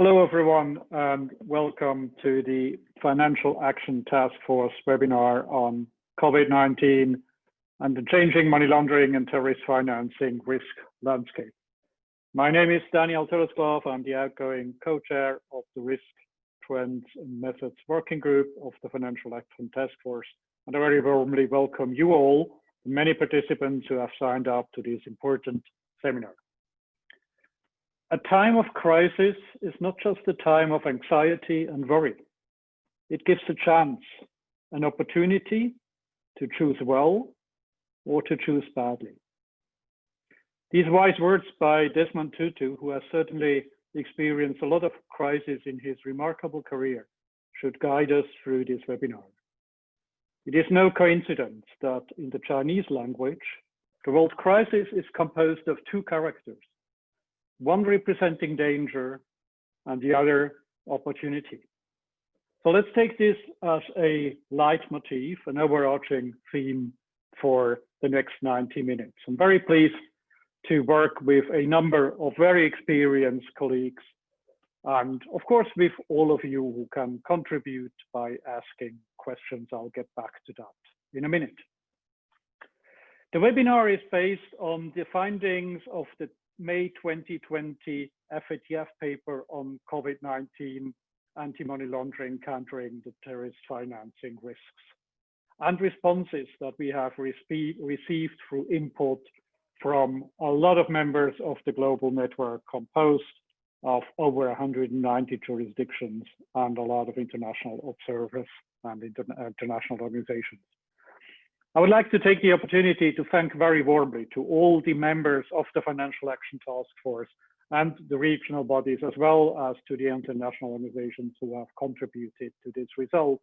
Hello, everyone, and welcome to the Financial Action Task Force webinar on COVID-19 and the changing money laundering and terrorist financing risk landscape. My name is Daniel Telesklav. I'm the outgoing co-chair of the Risk, Trends and Methods Working Group of the Financial Action Task Force. And I very warmly welcome you all, the many participants who have signed up to this important seminar. A time of crisis is not just a time of anxiety and worry. It gives a chance, an opportunity to choose well or to choose badly. These wise words by Desmond Tutu, who has certainly experienced a lot of crisis in his remarkable career, should guide us through this webinar. It is no coincidence that in the Chinese language, the word crisis is composed of two characters, one representing danger and the other opportunity. So let's take this as a leitmotif, an overarching theme for the next 90 minutes. I'm very pleased to work with a number of very experienced colleagues, and of course with all of you who can contribute by asking questions. I'll get back to that in a minute. The webinar is based on the findings of the May 2020 FATF paper on COVID-19 anti-money laundering, countering the terrorist financing risks, and responses that we have received through input from a lot of members of the global network composed of over 190 jurisdictions and a lot of international observers and international organizations. I would like to take the opportunity to thank very warmly to all the members of the Financial Action Task Force and the regional bodies, as well as to the international organizations who have contributed to this result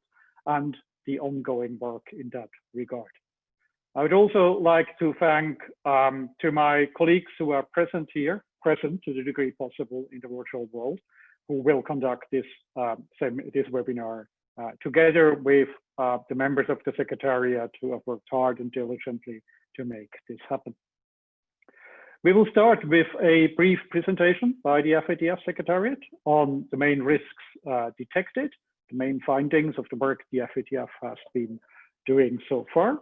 and the ongoing work in that regard. I would also like to thank to my colleagues who are present to the degree possible in the virtual world, who will conduct this webinar together with the members of the Secretariat who have worked hard and diligently to make this happen. We will start with a brief presentation by the FATF Secretariat on the main risks detected, the main findings of the work the FATF has been doing so far.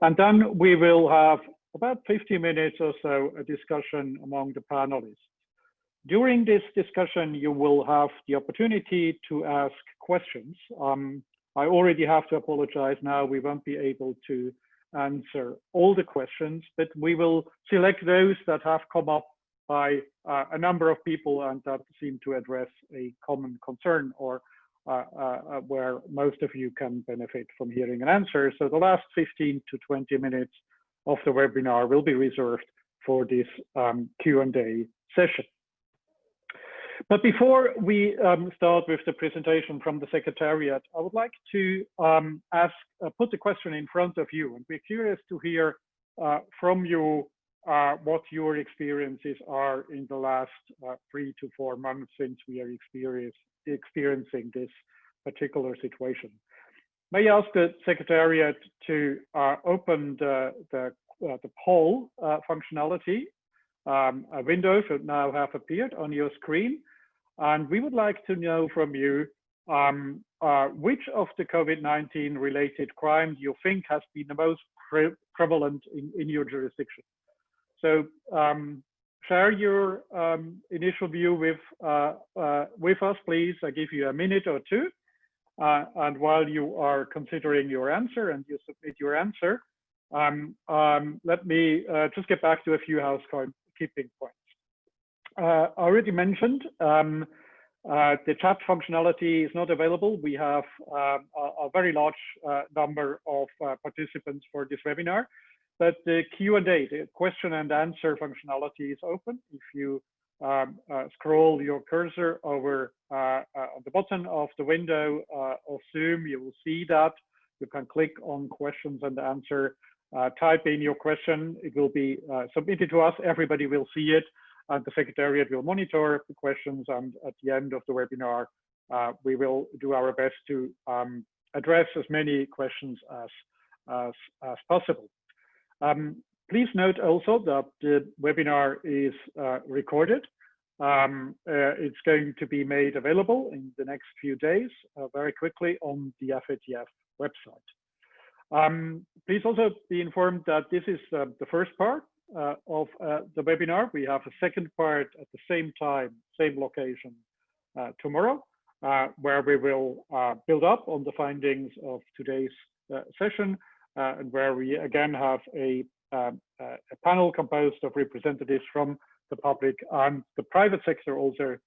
And then we will have about 50 minutes or so a discussion among the panelists. During this discussion, you will have the opportunity to ask questions. I already have to apologize now, we won't be able to answer all the questions, but we will select those that have come up by a number of people and that seem to address a common concern or where most of you can benefit from hearing an answer. So the last 15 to 20 minutes of the webinar will be reserved for this Q&A session. But before we start with the presentation from the Secretariat, I would like to put the question in front of you, and we're curious to hear from you what your experiences are in the last 3 to 4 months since we are experiencing this particular situation. May I ask the Secretariat to open the poll functionality. A window should now have appeared on your screen. And we would like to know from you which of the COVID-19 related crimes you think has been the most prevalent in your jurisdiction. So share your initial view with us, please. I give you a minute or two. And while you are considering your answer and you submit your answer, let me just get back to a few housekeeping points. I already mentioned the chat functionality is not available. We have a very large number of participants for this webinar, but the Q&A, the question and answer functionality is open. If you scroll your cursor over on the bottom of the window of Zoom, you will see that. You can click on questions and answer, type in your question. It will be submitted to us. Everybody will see it, and the Secretariat will monitor the questions. And at the end of the webinar, we will do our best to address as many questions as possible. Please note also that the webinar is recorded, It's going to be made available in the next few days very quickly on the FATF website. Please also be informed that this is the first part of the webinar. We have a second part at the same time, same location tomorrow, where we will build up on the findings of today's session, and where we again have a panel composed of representatives from the public and the private sector also,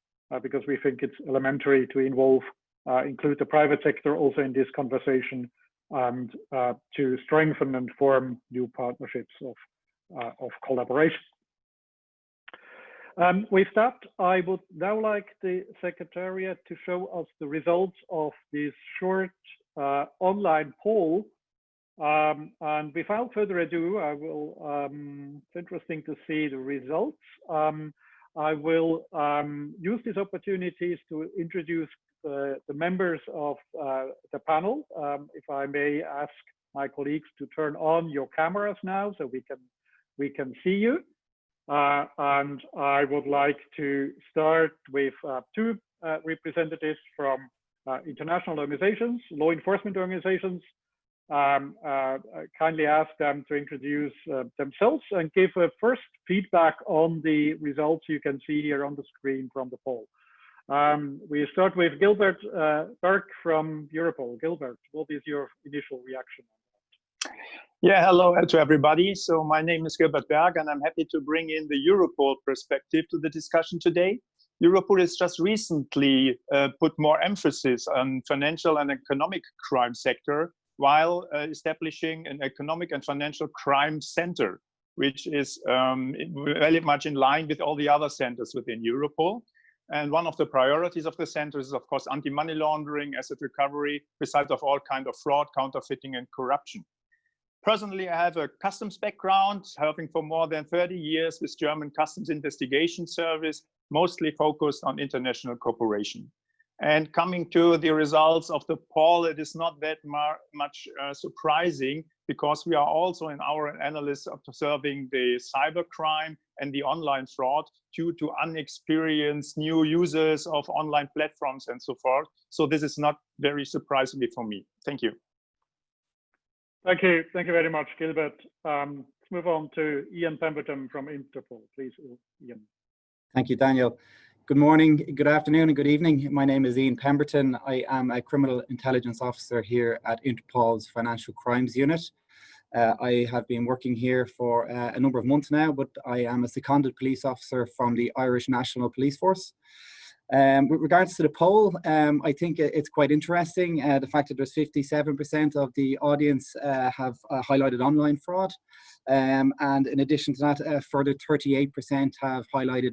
because we think it's elementary to include the private sector also in this conversation, and to strengthen and form new partnerships of collaboration. With that, I would now like the Secretariat to show us the results of this short online poll. And without further ado, I will, it's interesting to see the results. I will use these opportunities to introduce the members of the panel. If I may ask my colleagues to turn on your cameras now so we can see you. And I would like to start with two representatives from international organizations, law enforcement organizations. Kindly ask them to introduce themselves and give a first feedback on the results you can see here on the screen from the poll. We start with Gilbert Berg from Europol. Gilbert, what is your initial reaction? Yeah, hello to everybody. So my name is Gilbert Berg, and I'm happy to bring in the Europol perspective to the discussion today. Europol has just recently put more emphasis on financial and economic crime sector, while establishing an economic and financial crime center, which is very much in line with all the other centers within Europol. And one of the priorities of the center is, of course, anti-money laundering, asset recovery, besides of all kinds of fraud, counterfeiting, and corruption. Personally, I have a customs background, helping for more than 30 years with German Customs Investigation Service, mostly focused on international cooperation. And coming to the results of the poll, it is not that much surprising, because we are also in our analysis observing the cybercrime and the online fraud due to unexperienced new users of online platforms and so forth. So this is not very surprisingly for me. Thank you. Thank you. Thank you very much, Gilbert. Let's move on to Ian Pemberton from Interpol. Please, Ian. Thank you, Daniel. Good morning, good afternoon, and good evening. My name is Ian Pemberton. I am a criminal intelligence officer here at Interpol's Financial Crimes Unit. I have been working here for a number of months now, but I am a seconded police officer from the Irish National Police Force. With regards to the poll, I think it's quite interesting, the fact that there's 57% of the audience have highlighted online fraud. And in addition to that, a further 38% have highlighted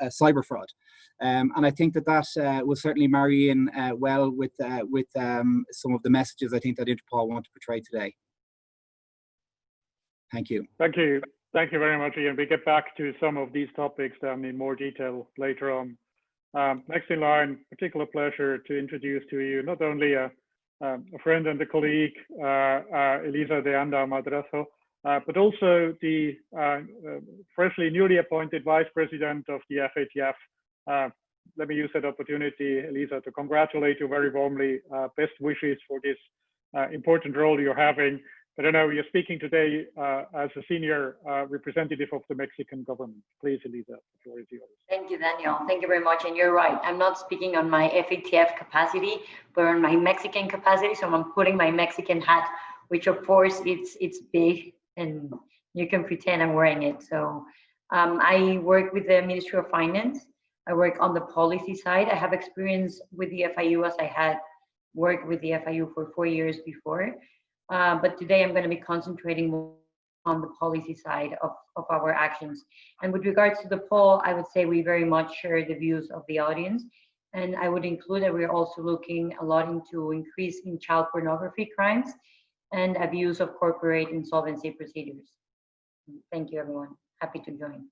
cyber fraud. And I think that will certainly marry in well with some of the messages I think that Interpol want to portray today. Thank you. Thank you. Thank you very much, Ian. We get back to some of these topics in more detail later on. Next in line, particular pleasure to introduce to you not only a friend and a colleague, Elisa de Anda Madrazo, but also the freshly newly appointed Vice President of the FATF. Let me use that opportunity, Elisa, to congratulate you very warmly. Best wishes for this important role you're having. But I know you're speaking today as a senior representative of the Mexican government. Please, Elisa, the floor is yours. Thank you, Daniel. Thank you very much. And you're right. I'm not speaking on my FATF capacity, but on my Mexican capacity. So I'm putting my Mexican hat, which of course it's big, and you can pretend I'm wearing it. So I work with the Ministry of Finance. I work on the policy side. I have experience with the FIU, as I had worked with the FIU for 4 years before. But today I'm going to be concentrating more on the policy side of our actions. And with regards to the poll, I would say we very much share the views of the audience. And I would include that we're also looking a lot into increase in child pornography crimes and abuse of corporate insolvency procedures. Thank you, everyone. Happy to join.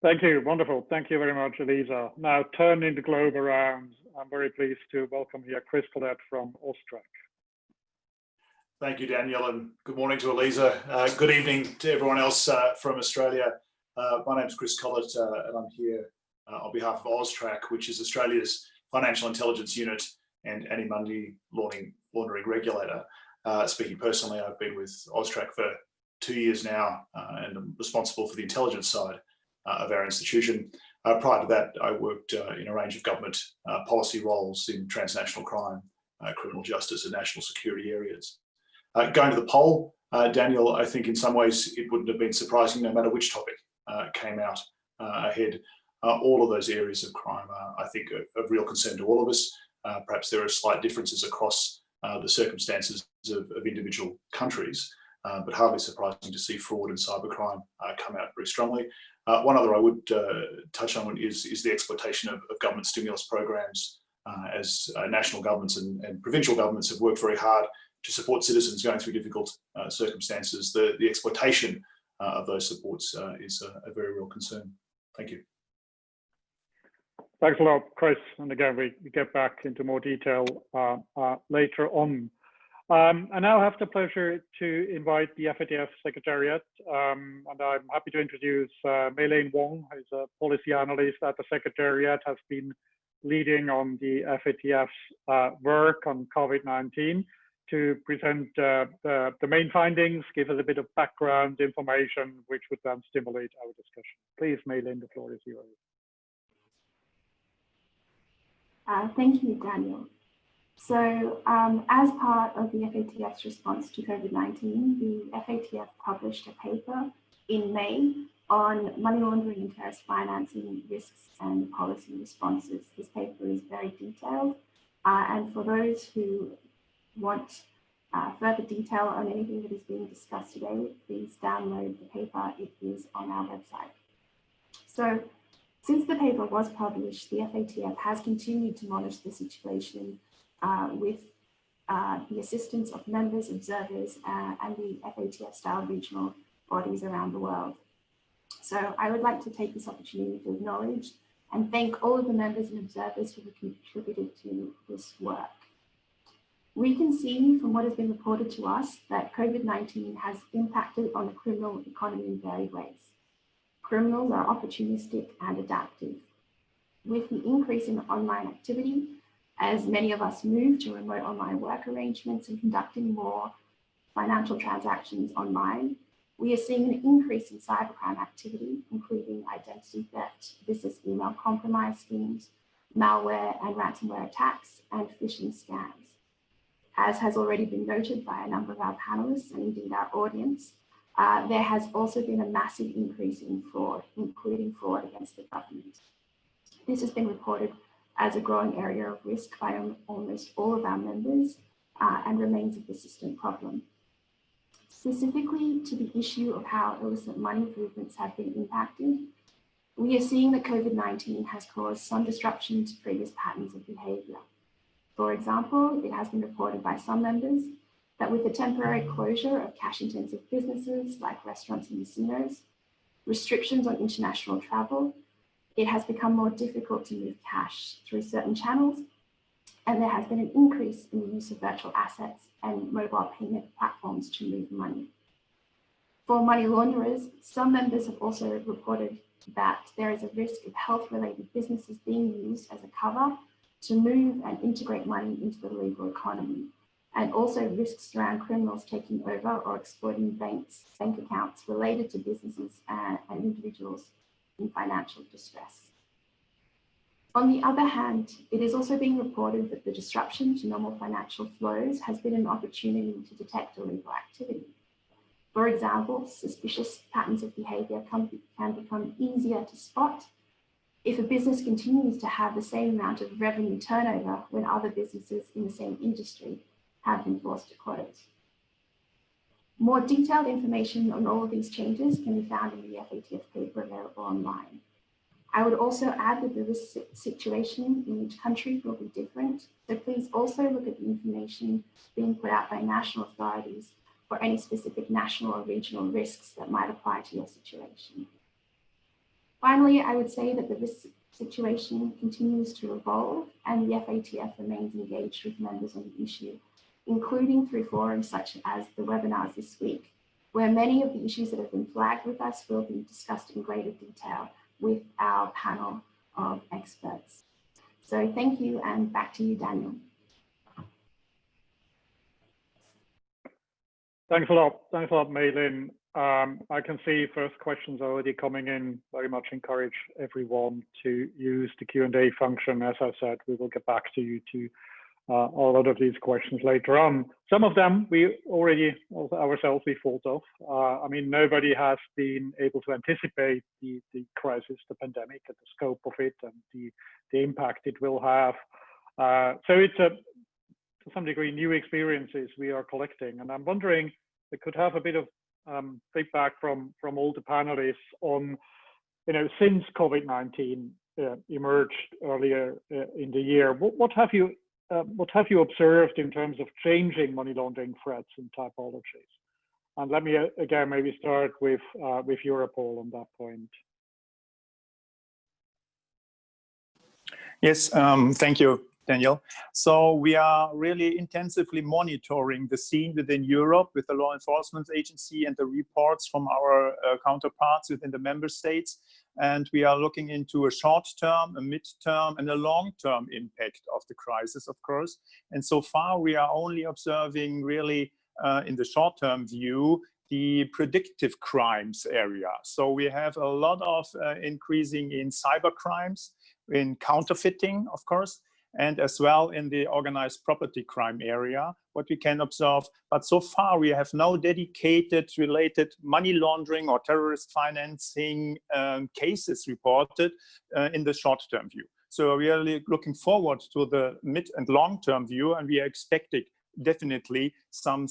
Thank you. Wonderful. Thank you very much, Elisa. Now, turning the globe around, I'm very pleased to welcome here Chris Collette from AUSTRAC. Thank you, Daniel, and good morning to Elisa. Good evening to everyone else from Australia. My name's Chris Collett, and I'm here on behalf of AUSTRAC, which is Australia's financial intelligence unit and anti-money laundering regulator. Speaking personally, I've been with AUSTRAC for 2 years now, and I'm responsible for the intelligence side of our institution. Prior to that, I worked in a range of government policy roles in transnational crime, criminal justice, and national security areas. Going to the poll, Daniel, I think in some ways it wouldn't have been surprising no matter which topic came out ahead. All of those areas of crime are, I think, of real concern to all of us. Perhaps there are slight differences across the circumstances of individual countries, but hardly surprising to see fraud and cybercrime come out very strongly. One other I would touch on is the exploitation of government stimulus programs, as national governments and provincial governments have worked very hard to support citizens going through difficult circumstances. The exploitation of those supports is a very real concern. Thank you. Thanks a lot, Chris. And again, we get back into more detail later on. I now have the pleasure to invite the FATF Secretariat, and I'm happy to introduce Mei-Lin Wong, who's a policy analyst at the Secretariat, has been leading on the FATF's work on COVID-19 to present the main findings, give us a bit of background information, which would then stimulate our discussion. Please, Mei-Lin, the floor is yours. Thank you, Daniel. So as part of the FATF's response to COVID-19, the FATF published a paper in May on money laundering and terrorist financing risks and policy responses. This paper is very detailed, and for those who want further detail on anything that is being discussed today, please download the paper. It is on our website. So since the paper was published, the FATF has continued to monitor the situation with the assistance of members, observers, and the FATF-style regional bodies around the world. So I would like to take this opportunity to acknowledge and thank all of the members and observers who have contributed to this work. We can see from what has been reported to us that COVID-19 has impacted on the criminal economy in varied ways. Criminals are opportunistic and adaptive. With the increase in online activity, as many of us move to remote online work arrangements and conducting more financial transactions online, we are seeing an increase in cybercrime activity, including identity theft, business email compromise schemes, malware and ransomware attacks, and phishing scams. As has already been noted by a number of our panelists and indeed our audience, there has also been a massive increase in fraud, including fraud against the government. This has been reported as a growing area of risk by almost all of our members and remains a persistent problem. Specifically to the issue of how illicit money movements have been impacted, we are seeing that COVID-19 has caused some disruption to previous patterns of behavior. For example, it has been reported by some members that with the temporary closure of cash-intensive businesses like restaurants and casinos, restrictions on international travel, it has become more difficult to move cash through certain channels, and there has been an increase in the use of virtual assets and mobile payment platforms to move money. For money launderers, some members have also reported that there is a risk of health-related businesses being used as a cover to move and integrate money into the legal economy, and also risks around criminals taking over or exploiting bank accounts related to businesses and individuals in financial distress. On the other hand, it is also being reported that the disruption to normal financial flows has been an opportunity to detect illegal activity. For example, suspicious patterns of behavior can become easier to spot if a business continues to have the same amount of revenue turnover when other businesses in the same industry have been forced to close. More detailed information on all of these changes can be found in the FATF paper available online. I would also add that the risk situation in each country will be different, so please also look at the information being put out by national authorities for any specific national or regional risks that might apply to your situation. Finally, I would say that the risk situation continues to evolve and the FATF remains engaged with members on the issue, including through forums such as the webinars this week, where many of the issues that have been flagged with us will be discussed in greater detail with our panel of experts. So thank you, and back to you, Daniel. Thanks a lot, Maylin. I can see first questions already coming in. Very much encourage everyone to use the Q&A function. As I said, we will get back to you to a lot of these questions later on. Some of them we already ourselves we thought of. I mean, nobody has been able to anticipate the crisis, the pandemic, and the scope of it, and the impact it will have. So it's to some degree new experiences we are collecting, and I'm wondering, we could have a bit of feedback from all the panelists on, since COVID-19 emerged earlier in the year, what have you observed in terms of changing money laundering threats and typologies? And let me again maybe start with Europol on that point. Yes, thank you, Daniel. So we are really intensively monitoring the scene within Europe with the law enforcement agency and the reports from our counterparts within the member states. And we are looking into a short-term, a mid-term, and a long-term impact of the crisis, of course. And so far, we are only observing really in the short-term view the predictive crimes area. So we have a lot of increasing in cyber crimes, in counterfeiting, of course, and as well in the organized property crime area, what we can observe. But so far, we have no dedicated related money laundering or terrorist financing cases reported in the short-term view. So we are really looking forward to the mid and long-term view, and we are expecting definitely some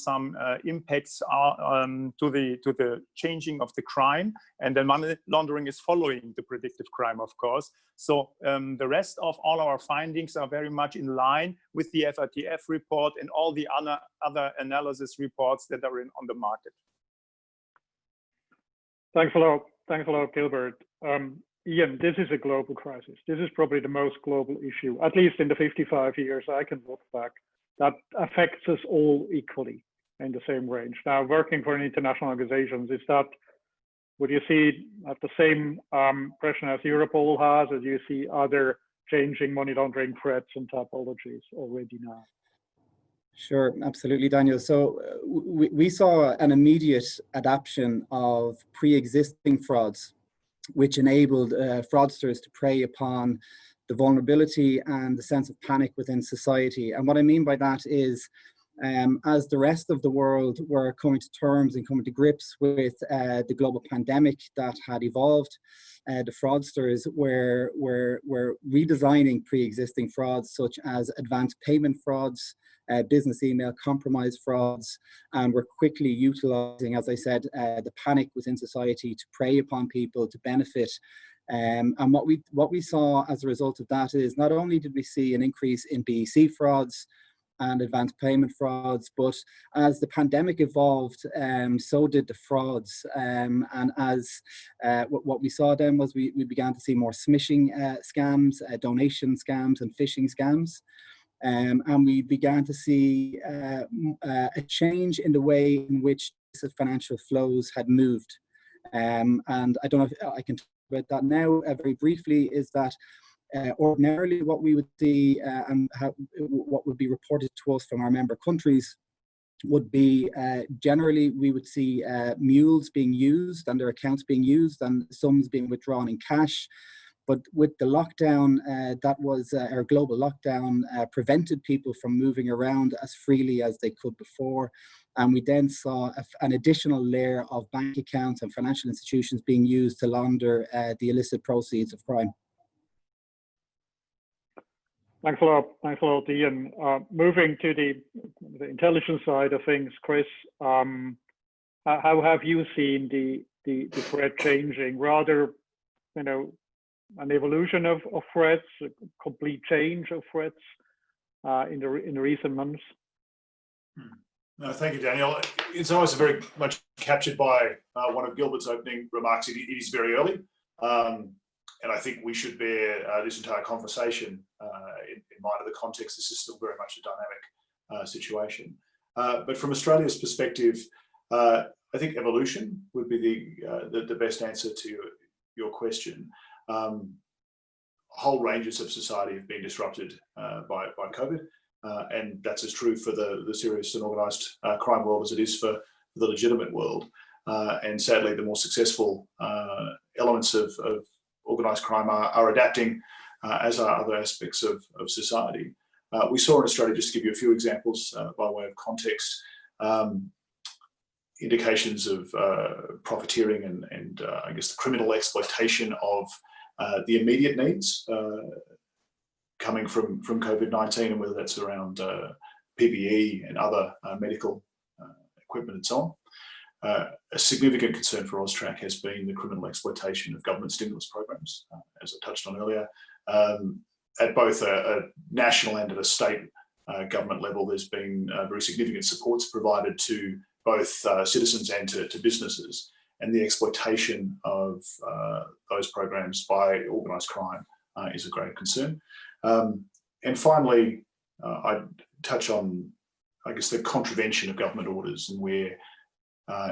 impacts to the changing of the crime, and then money laundering is following the predictive crime, of course. So the rest of all our findings are very much in line with the FATF report and all the other analysis reports that are on the market. Thanks a lot, Gilbert. Ian, this is a global crisis. This is probably the most global issue, at least in the 55 years I can look back, that affects us all equally in the same range. Now, working for an international organization, would you see at the same impression as Europol has, or do you see other changing money laundering threats and typologies already now? Sure, absolutely, Daniel. So we saw an immediate adaptation of pre-existing frauds, which enabled fraudsters to prey upon the vulnerability and the sense of panic within society. And what I mean by that is, as the rest of the world were coming to terms and coming to grips with the global pandemic that had evolved, the fraudsters were redesigning pre-existing frauds such as advanced payment frauds, business email compromise frauds, and were quickly utilizing, as I said, the panic within society to prey upon people to benefit. And what we saw as a result of that is, not only did we see an increase in BEC frauds and advanced payment frauds, but as the pandemic evolved, so did the frauds. And as what we saw then was we began to see more smishing scams, donation scams, and phishing scams. And we began to see a change in the way in which financial flows had moved. And I don't know if I can talk about that now very briefly, is that ordinarily what we would see and what would be reported to us from our member countries would be generally we would see mules being used and their accounts being used and sums being withdrawn in cash. But with the lockdown, our global lockdown prevented people from moving around as freely as they could before. And we then saw an additional layer of bank accounts and financial institutions being used to launder the illicit proceeds of crime. Thanks a lot, Ian. Moving to the intelligence side of things, Chris, how have you seen the threat changing? Rather, an evolution of threats, a complete change of threats in the recent months? No, thank you, Daniel. It's always very much captured by one of Gilbert's opening remarks. It is very early, and I think we should bear this entire conversation in mind of the context. This is still very much a dynamic situation. But from Australia's perspective, I think evolution would be the best answer to your question. Whole ranges of society have been disrupted by COVID, and that's as true for the serious and organised crime world as it is for the legitimate world. And sadly, the more successful elements of organised crime are adapting, as are other aspects of society. We saw in Australia, just to give you a few examples by way of context, indications of profiteering and I guess the criminal exploitation of the immediate needs coming from COVID-19, and whether that's around PPE and other medical equipment and so on. A significant concern for AUSTRAC has been the criminal exploitation of government stimulus programs, as I touched on earlier. At both a national and at a state government level, there's been very significant supports provided to both citizens and to businesses, and the exploitation of those programs by organised crime is a grave concern. And finally, I'd touch on, I guess, the contravention of government orders, and where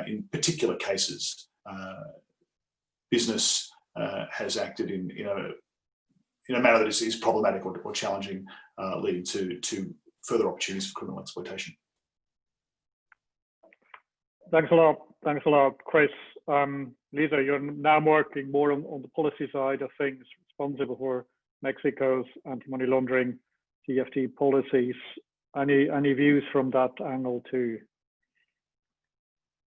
in particular cases business has acted in a manner that is problematic or challenging, leading to further opportunities for criminal exploitation. Thanks a lot, Chris. Lisa, you're now working more on the policy side of things, responsible for Mexico's anti-money laundering TFT policies. Any views from that angle too?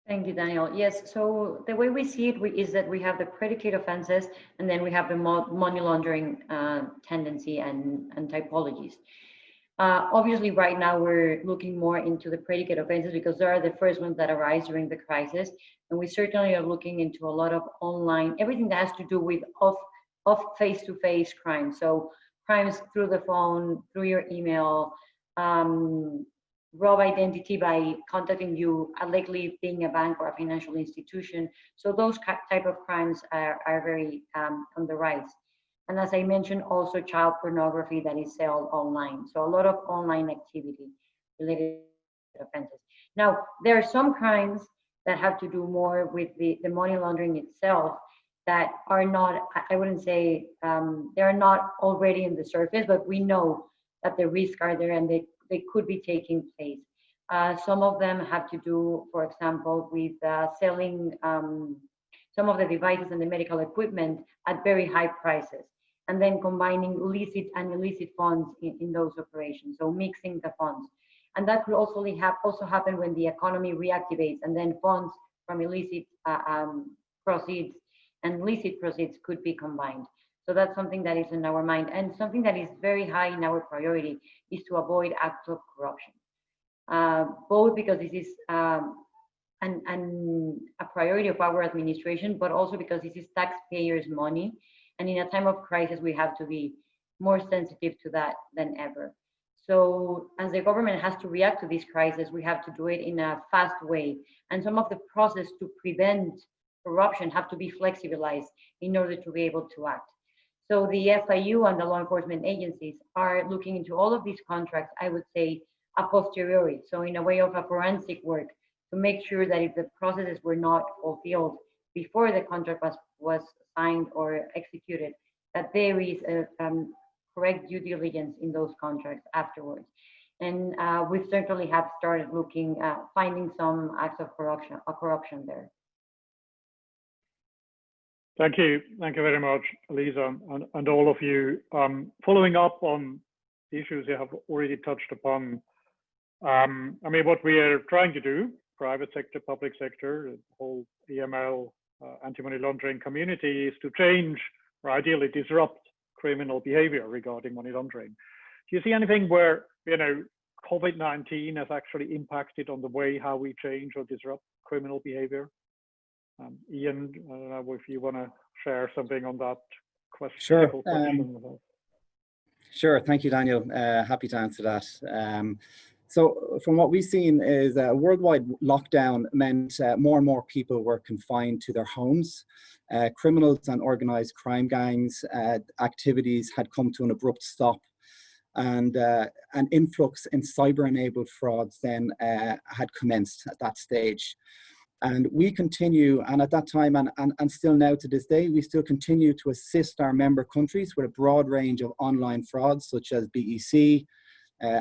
Thank you, Daniel. Yes, so the way we see it is that we have the predicate offenses, and then we have the money laundering tendency and typologies. Obviously, right now we're looking more into the predicate offenses because they are the first ones that arise during the crisis, and we certainly are looking into a lot of online, everything that has to do with off face-to-face crimes. So crimes through the phone, through your email, rob identity by contacting you, likely being a bank or a financial institution. So those type of crimes are very on the rise. And as I mentioned, also child pornography that is sold online. So a lot of online activity related to offenses. Now, there are some crimes that have to do more with the money laundering itself that are not, I wouldn't say, they're not already in the surface, but we know that the risks are there and they could be taking place. Some of them have to do, for example, with selling some of the devices and the medical equipment at very high prices, and then combining licit and illicit funds in those operations, so mixing the funds. And that could also happen when the economy reactivates, and then funds from illicit proceeds and licit proceeds could be combined. So that's something that is in our mind, and something that is very high in our priority is to avoid acts of corruption. Both because this is a priority of our administration, but also because this is taxpayers' money. And in a time of crisis, we have to be more sensitive to that than ever. So as the government has to react to this crisis, we have to do it in a fast way. And some of the process to prevent corruption have to be flexibilized in order to be able to act. So the FIU and the law enforcement agencies are looking into all of these contracts, I would say, a posteriori. So in a way of a forensic work to make sure that if the processes were not fulfilled before the contract was signed or executed, that there is a correct due diligence in those contracts afterwards. And we certainly have started looking at finding some acts of corruption there. Thank you very much, Lisa, and all of you. Following up on issues you have already touched upon, I mean, what we are trying to do, private sector, public sector, the whole AML, anti-money laundering community, is to change or ideally disrupt criminal behavior regarding money laundering. Do you see anything where, COVID-19 has actually impacted on the way how we change or disrupt criminal behavior? Ian, I don't know if you want to share something on that question. Sure. Sure. Thank you, Daniel. Happy to answer that. So from what we've seen is a worldwide lockdown meant more and more people were confined to their homes. Criminals and organized crime gangs activities had come to an abrupt stop, and an influx in cyber-enabled frauds then had commenced at that stage. And we continue, and at that time and still now to this day, we still continue to assist our member countries with a broad range of online frauds such as BEC,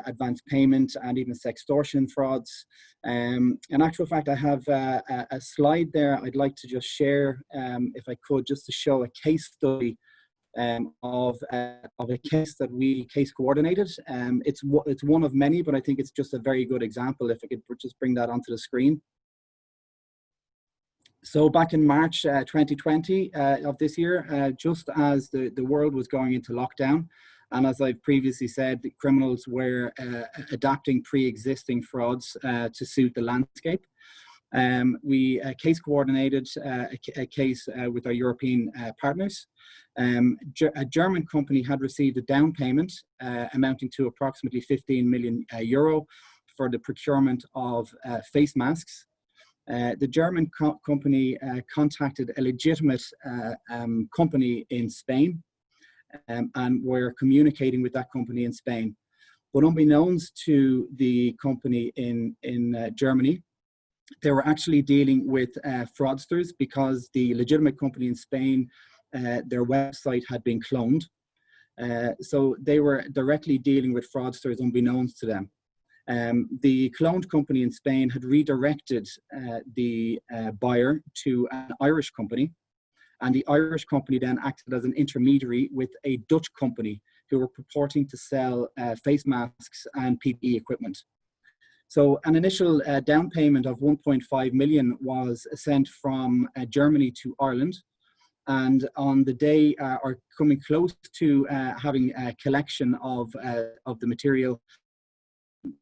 advanced payment, and even sextortion frauds. In actual fact, I have a slide there I'd like to just share, if I could, just to show a case study of a case that we case coordinated. It's one of many, but I think it's just a very good example. If I could just bring that onto the screen. So back in March 2020 of this year, just as the world was going into lockdown, and as I've previously said, the criminals were adapting pre-existing frauds to suit the landscape. We case coordinated a case with our European partners. A German company had received a down payment amounting to approximately 15 million euro for the procurement of face masks. The German company contacted a legitimate company in Spain and were communicating with that company in Spain. But unbeknownst to the company in Germany, they were actually dealing with fraudsters, because the legitimate company in Spain, their website had been cloned. So they were directly dealing with fraudsters unbeknownst to them. The cloned company in Spain had redirected the buyer to an Irish company, and the Irish company then acted as an intermediary with a Dutch company who were purporting to sell face masks and PPE equipment. So an initial down payment of 1.5 million was sent from Germany to Ireland. And on the day, or coming close to having a collection of the material,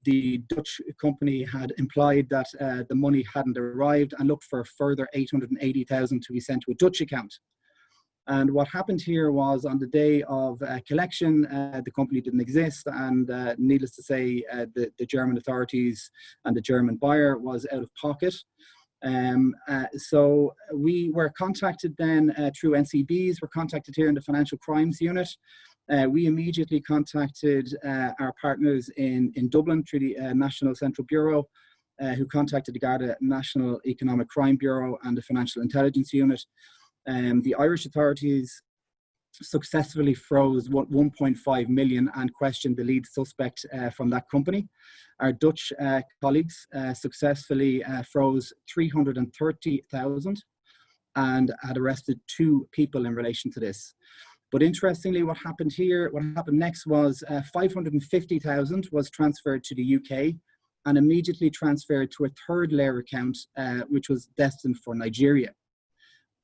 the Dutch company had implied that the money hadn't arrived and looked for a further 880,000 to be sent to a Dutch account. And what happened here was, on the day of collection, the company didn't exist, and needless to say, the German authorities and the German buyer was out of pocket. So we were contacted then through NCBs, were contacted here in the Financial Crimes Unit. We immediately contacted our partners in Dublin through the National Central Bureau, who contacted the Garda National Economic Crime Bureau and the Financial Intelligence Unit. The Irish authorities successfully froze 1.5 million and questioned the lead suspect from that company. Our Dutch colleagues successfully froze 330,000 and had arrested 2 people in relation to this. But interestingly, what happened next was 550,000 was transferred to the UK and immediately transferred to a third layer account, which was destined for Nigeria.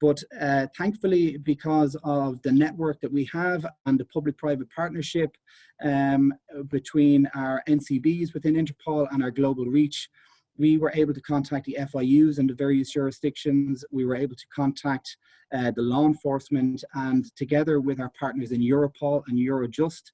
But thankfully, because of the network that we have and the public-private partnership between our NCBs within Interpol and our global reach, we were able to contact the FIUs in the various jurisdictions. We were able to contact the law enforcement, and together with our partners in Europol and Eurojust,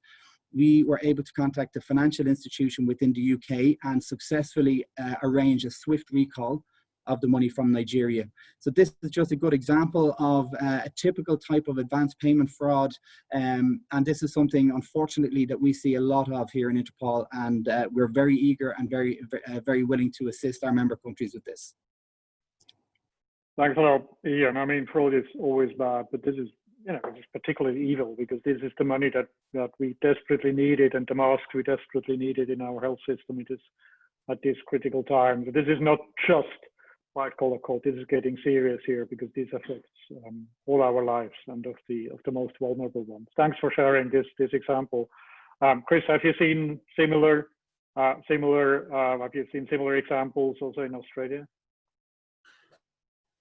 we were able to contact the financial institution within the UK and successfully arrange a swift recall of the money from Nigeria. So this is just a good example of a typical type of advanced payment fraud, and this is something, unfortunately, that we see a lot of here in Interpol, and we're very eager and very willing to assist our member countries with this. Thanks a lot, Ian. I mean, fraud is always bad, but this is, it's particularly evil, because this is the money that we desperately needed, and the masks we desperately needed in our health system. It is at this critical time. This is not just white collar code. This is getting serious here, because this affects all our lives and of the most vulnerable ones. Thanks for sharing this example. Chris, have you seen similar examples also in Australia?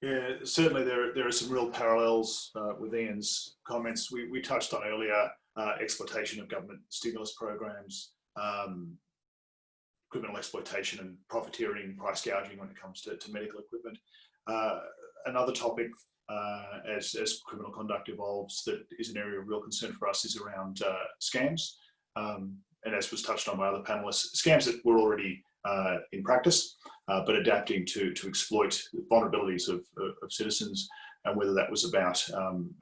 Yeah, certainly there are some real parallels with Ian's comments. We touched on earlier exploitation of government stimulus programs, criminal exploitation and profiteering, price gouging when it comes to medical equipment. Another topic as criminal conduct evolves that is an area of real concern for us is around scams. And as was touched on by other panelists, scams that were already in practice, but adapting to exploit the vulnerabilities of citizens, and whether that was about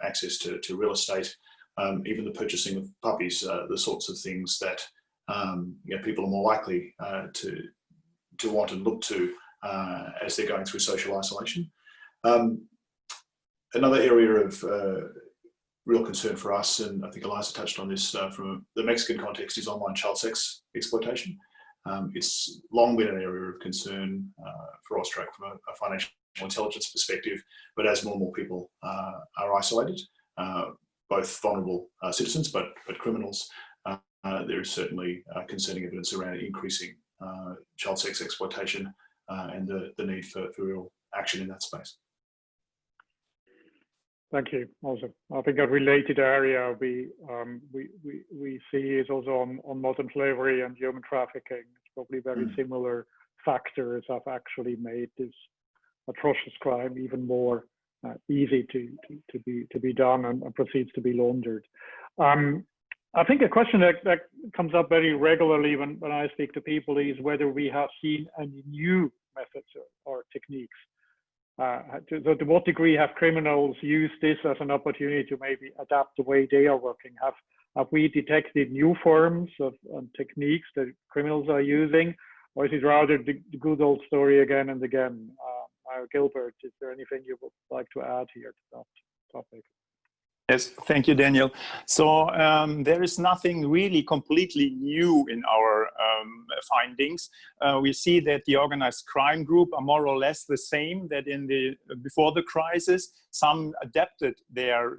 access to real estate, even the purchasing of puppies, the sorts of things that people are more likely to want and look to as they're going through social isolation. Another area of real concern for us, and I think Eliza touched on this from the Mexican context, is online child sex exploitation. It's long been an area of concern for AUSTRAC from a financial intelligence perspective, but as more and more people are isolated, both vulnerable citizens but criminals, there is certainly concerning evidence around increasing child sex exploitation and the need for real action in that space. Thank you. Also, I think a related area we see is also on modern slavery and human trafficking. It's probably very similar factors have actually made this atrocious crime even more easy to be done and proceeds to be laundered. I think a question that comes up very regularly when I speak to people is whether we have seen any new methods or techniques. So to what degree have criminals used this as an opportunity to maybe adapt the way they are working? Have we detected new forms of techniques that criminals are using, or is it rather the good old story again and again? Gilbert, is there anything you would like to add here to that topic? Yes, thank you, Daniel. So there is nothing really completely new in our findings. We see that the organized crime group are more or less the same that before the crisis. Some adapted their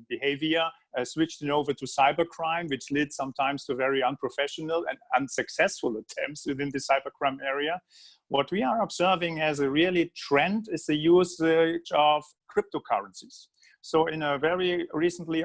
behavior, switched it over to cybercrime, which led sometimes to very unprofessional and unsuccessful attempts within the cybercrime area. What we are observing as a really trend is the usage of cryptocurrencies. So in a very recently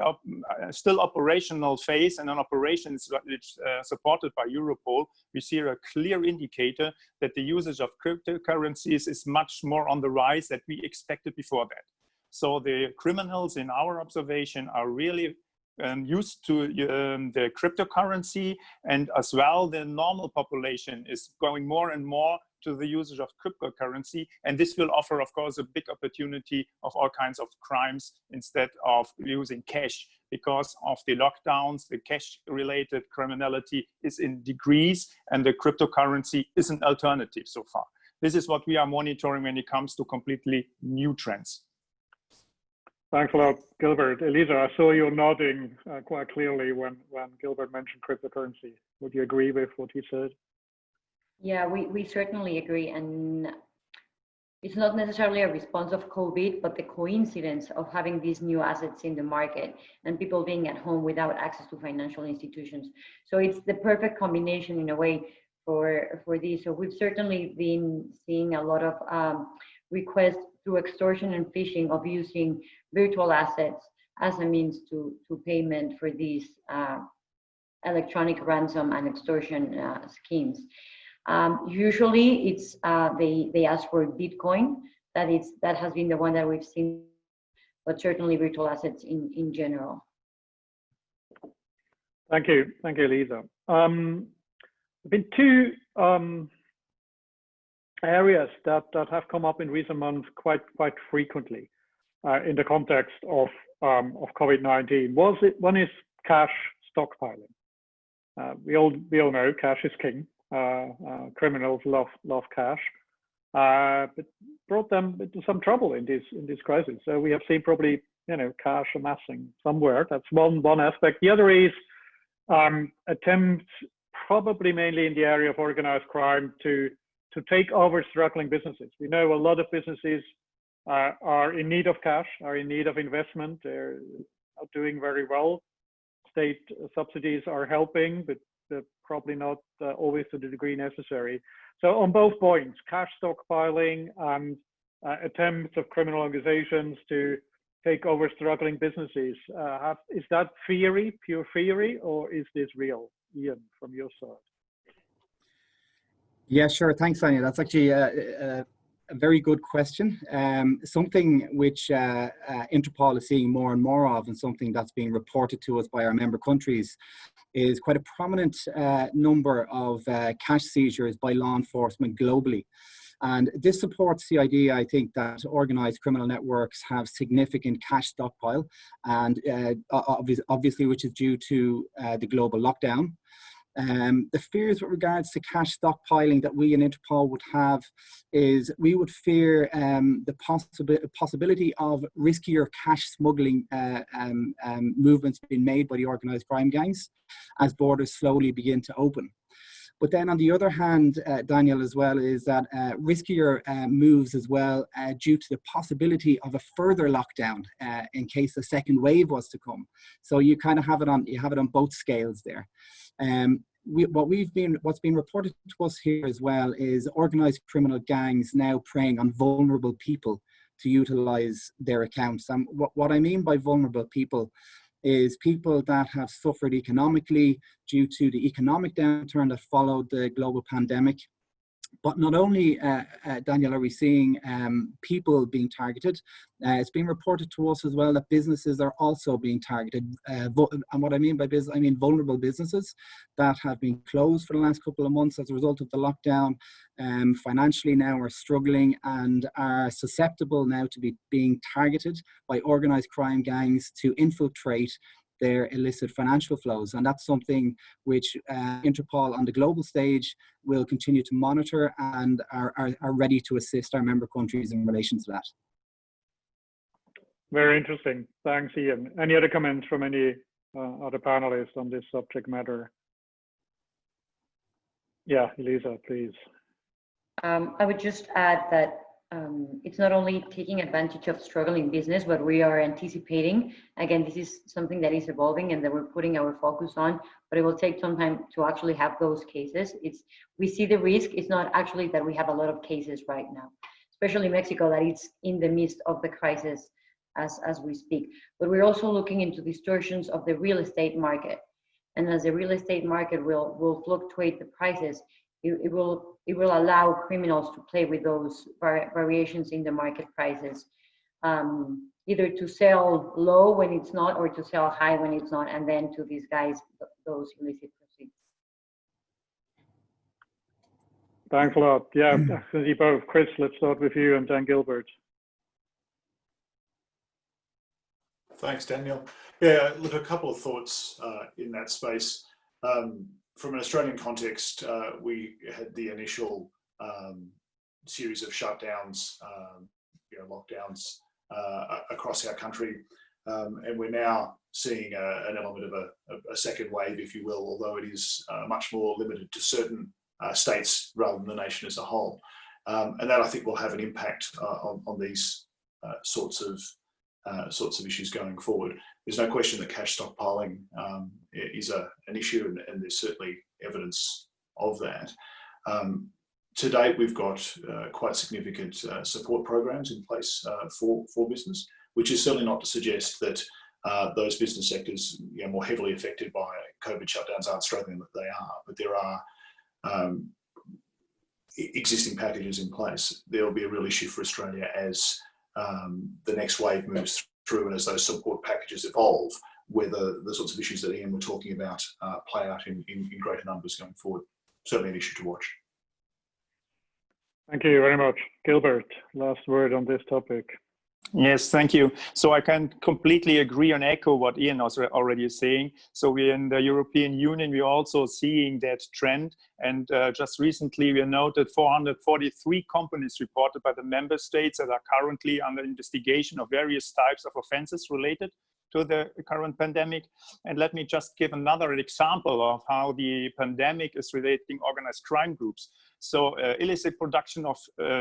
still operational phase and an operation which supported by Europol, we see a clear indicator that the usage of cryptocurrencies is much more on the rise than we expected before that. So the criminals in our observation are really used to the cryptocurrency, and as well the normal population is going more and more to the usage of cryptocurrency, and this will offer, of course, a big opportunity of all kinds of crimes instead of using cash. Because of the lockdowns, the cash-related criminality is in decrease, and the cryptocurrency is an alternative so far. This is what we are monitoring when it comes to completely new trends. Thanks a lot, Gilbert. Eliza, I saw you nodding quite clearly when Gilbert mentioned cryptocurrency. Would you agree with what he said? Yeah, we certainly agree. And it's not necessarily a response of COVID, but the coincidence of having these new assets in the market and people being at home without access to financial institutions. So it's the perfect combination in a way for this. So we've certainly been seeing a lot of requests through extortion and phishing of using virtual assets as a means to payment for these electronic ransom and extortion schemes. Usually it's they ask for Bitcoin. That has been the one that we've seen, but certainly virtual assets in general. Thank you, Eliza. There have been two areas that have come up in recent months quite frequently in the context of COVID-19. One is cash stockpiling. We all know cash is king. Criminals love cash, but brought them into some trouble in this crisis. So we have seen probably cash amassing somewhere. That's one aspect. The other is attempts, probably mainly in the area of organized crime, to take over struggling businesses. We know a lot of businesses are in need of cash, are in need of investment. They're not doing very well. State subsidies are helping, but probably not always to the degree necessary. So on both points, cash stockpiling and attempts of criminal organizations to take over struggling businesses, is that theory, pure theory, or is this real? Ian, from your side. Yeah, sure. Thanks, Anya. That's actually a very good question. Something which Interpol is seeing more and more of, and something that's being reported to us by our member countries, is quite a prominent number of cash seizures by law enforcement globally. And this supports the idea, I think, that organized criminal networks have significant cash stockpile, and obviously which is due to the global lockdown. The fears with regards to cash stockpiling that we in Interpol would have is we would fear the possibility of riskier cash smuggling movements being made by the organised crime gangs as borders slowly begin to open. But then on the other hand, Daniel, as well, is that riskier moves as well due to the possibility of a further lockdown in case a second wave was to come. So you kind of have it on both scales there. What's been reported to us here as well is organised criminal gangs now preying on vulnerable people to utilise their accounts. And what I mean by vulnerable people is people that have suffered economically due to the economic downturn that followed the global pandemic. But not only, Daniel, are we seeing people being targeted, it's being reported to us as well that businesses are also being targeted. And what I mean by business, I mean vulnerable businesses that have been closed for the last couple of months as a result of the lockdown, financially now are struggling and are susceptible now to be being targeted by organised crime gangs to infiltrate their illicit financial flows. And that's something which Interpol on the global stage will continue to monitor and are ready to assist our member countries in relation to that. Very interesting. Thanks, Ian. Any other comments from any other panelists on this subject matter? Yeah, Elisa, please. I would just add that it's not only taking advantage of struggling business, but we are anticipating. Again, this is something that is evolving and that we're putting our focus on, but it will take some time to actually have those cases. We see the risk. It's not actually that we have a lot of cases right now, especially Mexico, that it's in the midst of the crisis as we speak. But we're also looking into distortions of the real estate market. And as the real estate market will fluctuate the prices, it will allow criminals to play with those variations in the market prices, either to sell low when it's not, or to sell high when it's not, and then to disguise those illicit proceeds. Thanks a lot. Yeah, since you both, Chris, let's start with you, and then Gilbert. Thanks, Daniel. Yeah, look, a couple of thoughts in that space. From an Australian context, we had the initial series of shutdowns, lockdowns across our country, and we're now seeing an element of a second wave, if you will, although it is much more limited to certain states rather than the nation as a whole. And that, I think, will have an impact on these sorts of issues going forward. There's no question that cash stockpiling is an issue, and there's certainly evidence of that. To date, we've got quite significant support programs in place for business, which is certainly not to suggest that those business sectors more heavily affected by COVID shutdowns aren't struggling, that they are, but there are existing packages in place. There will be a real issue for Australia as the next wave moves through, and as those support packages evolve, whether the sorts of issues that Ian were talking about play out in greater numbers going forward. Certainly an issue to watch. Thank you very much. Gilbert, last word on this topic. Yes, thank you. So I can completely agree and echo what Ian was already saying. So we're in the European Union, we're also seeing that trend. And just recently, we noted 443 companies reported by the member states that are currently under investigation of various types of offenses related to the current pandemic. And let me just give another example of how the pandemic is relating organized crime groups. So illicit production of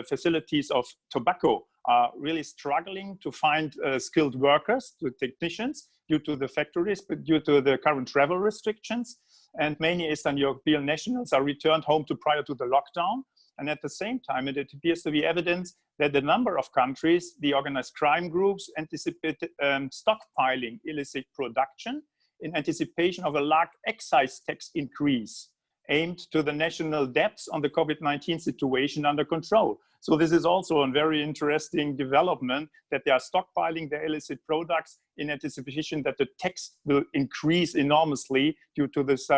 facilities of tobacco are really struggling to find skilled workers, to technicians, due to the factories, but due to the current travel restrictions. And many Eastern European nationals are returned home prior to the lockdown. And at the same time, it appears to be evidence that the number of countries, the organized crime groups, anticipate stockpiling illicit production in anticipation of a large excise tax increase aimed to the national debts on the COVID-19 situation under control. So this is also a very interesting development, that they are stockpiling their illicit products in anticipation that the tax will increase enormously due to this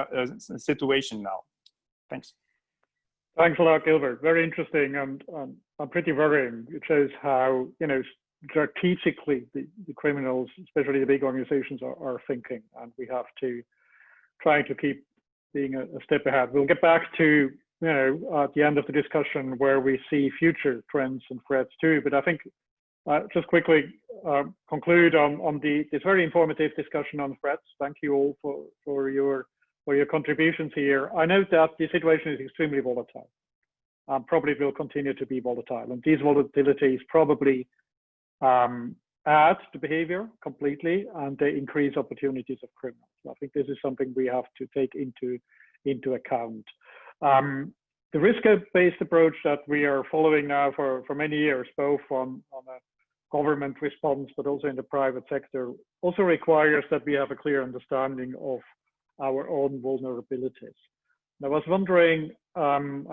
situation now. Thanks. Thanks a lot, Gilbert. Very interesting and pretty worrying. It shows how, strategically the criminals, especially the big organizations, are thinking, and we have to try to keep being a step ahead. We'll get back to, at the end of the discussion where we see future trends and threats too. But I think just quickly conclude on this very informative discussion on threats. Thank you all for your contributions here. I note that the situation is extremely volatile. Probably will continue to be volatile, and these volatilities probably add to behavior completely, and they increase opportunities of criminals. I think this is something we have to take into account. The risk-based approach that we are following now for many years, both on a government response, but also in the private sector, also requires that we have a clear understanding of our own vulnerabilities. And I was wondering,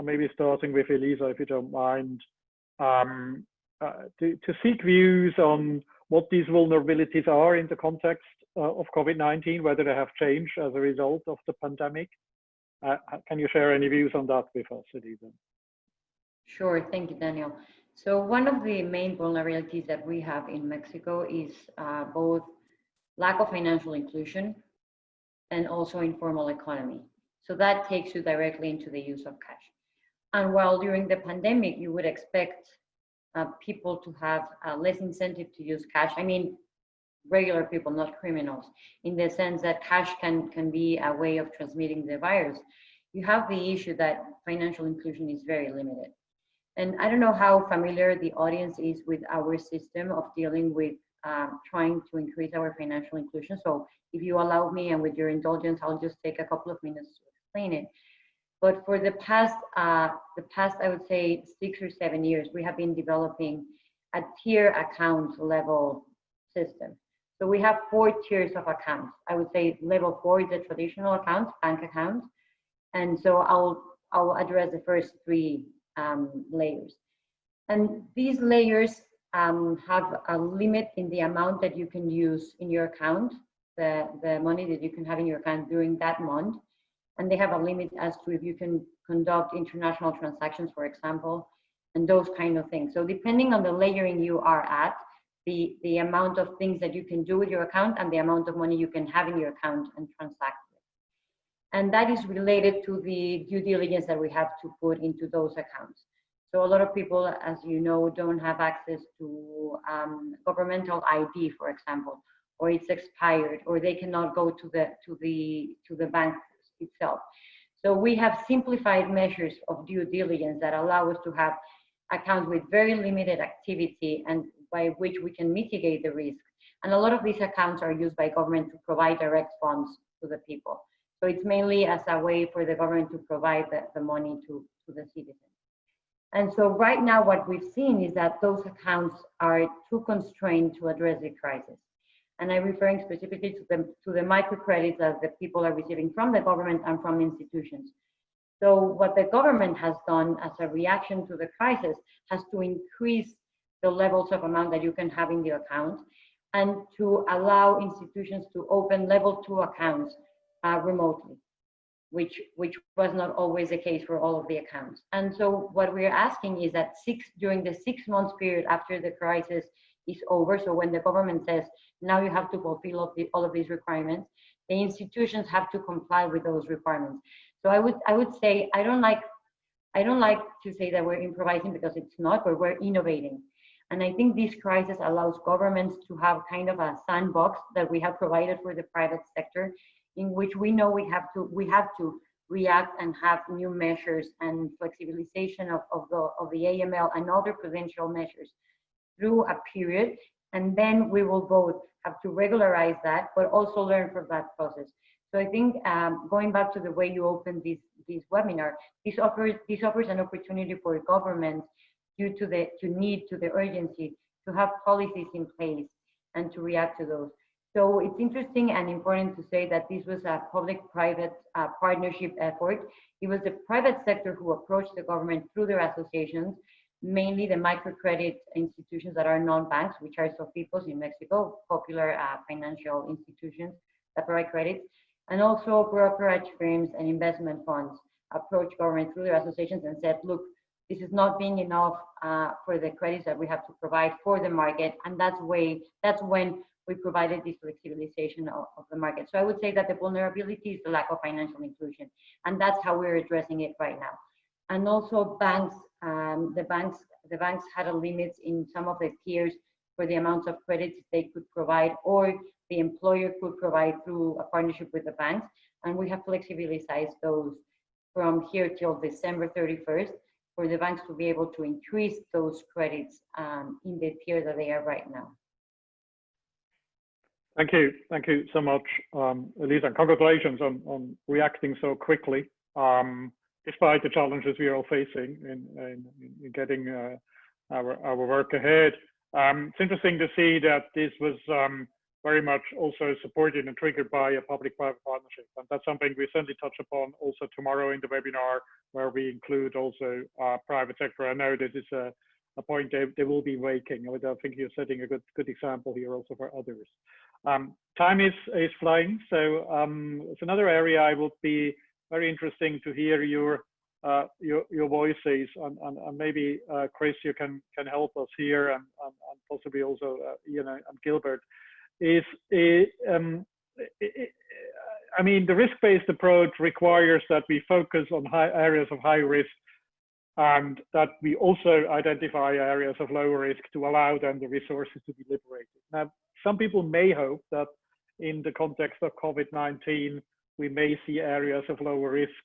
maybe starting with Elisa, if you don't mind, to seek views on what these vulnerabilities are in the context of COVID-19, whether they have changed as a result of the pandemic. Can you share any views on that with us, Elisa? Sure, thank you, Daniel. So one of the main vulnerabilities that we have in Mexico is both lack of financial inclusion and also informal economy. So that takes you directly into the use of cash. And while during the pandemic, you would expect people to have less incentive to use cash, I mean, regular people, not criminals, in the sense that cash can be a way of transmitting the virus, you have the issue that financial inclusion is very limited. And I don't know how familiar the audience is with our system of dealing with trying to increase our financial inclusion. So if you allow me, and with your indulgence, I'll just take a couple of minutes to explain it. But for the past, I would say 6 or 7 years, we have been developing a tier account level system. So we have 4 tiers of accounts. I would say level 4 is the traditional accounts, bank accounts. And so I'll address the first 3 layers. And these layers have a limit in the amount that you can use in your account, the money that you can have in your account during that month. And they have a limit as to if you can conduct international transactions, for example, and those kind of things. So depending on the layering you are at, the amount of things that you can do with your account and the amount of money you can have in your account and transact with. And that is related to the due diligence that we have to put into those accounts. So a lot of people, as you know, don't have access to governmental ID, for example, or it's expired, or they cannot go to the bank itself. So we have simplified measures of due diligence that allow us to have accounts with very limited activity and by which we can mitigate the risk. And a lot of these accounts are used by government to provide direct funds to the people. So it's mainly as a way for the government to provide the money to the citizens. And so right now what we've seen is that those accounts are too constrained to address the crisis. And I'm referring specifically to the microcredits that the people are receiving from the government and from institutions. So what the government has done as a reaction to the crisis has to increase the levels of amount that you can have in the account and to allow institutions to open level 2 accounts remotely, which was not always the case for all of the accounts. And so what we're asking is that during the 6 months period after the crisis is over, so when the government says, now you have to fulfill all of these requirements, the institutions have to comply with those requirements. So I would say, I don't like to say that we're improvising, because it's not, but we're innovating. And I think this crisis allows governments to have kind of a sandbox that we have provided for the private sector, in which we know we have to react and have new measures and flexibilization of the AML and other prudential measures through a period. And then we will both have to regularize that, but also learn from that process. So I think going back to the way you opened this webinar, this offers an opportunity for governments, due to the urgency, to have policies in place and to react to those. So it's interesting and important to say that this was a public-private partnership effort. It was the private sector who approached the government through their associations, mainly the microcredit institutions that are non-banks, which are SOFIPOS in Mexico, popular financial institutions that provide credit, and also brokerage firms and investment funds approached government through their associations and said, look, this is not being enough for the credits that we have to provide for the market. And that's when we provided this flexibilization of the market. So I would say that the vulnerability is the lack of financial inclusion, and that's how we're addressing it right now. And also banks, the banks had a limit in some of the tiers for the amounts of credits they could provide, or the employer could provide through a partnership with the banks. And we have flexibilized those from here till December 31st for the banks to be able to increase those credits in the tier that they are right now. Thank you so much, Elisa, and congratulations on reacting so quickly, despite the challenges we are all facing in getting our work ahead. It's interesting to see that this was very much also supported and triggered by a public-private partnership, and that's something we certainly touch upon also tomorrow in the webinar, where we include also private sector. I know this is a point they will be making. I think you're setting a good example here also for others. Time is flying, so it's another area I would be very interesting to hear your voices, and maybe Chris, you can help us here, and possibly also Ian and Gilbert. I mean, the risk-based approach requires that we focus on areas of high risk, and that we also identify areas of low risk to allow them the resources to be liberated. Now, some people may hope that in the context of COVID-19, we may see areas of lower risk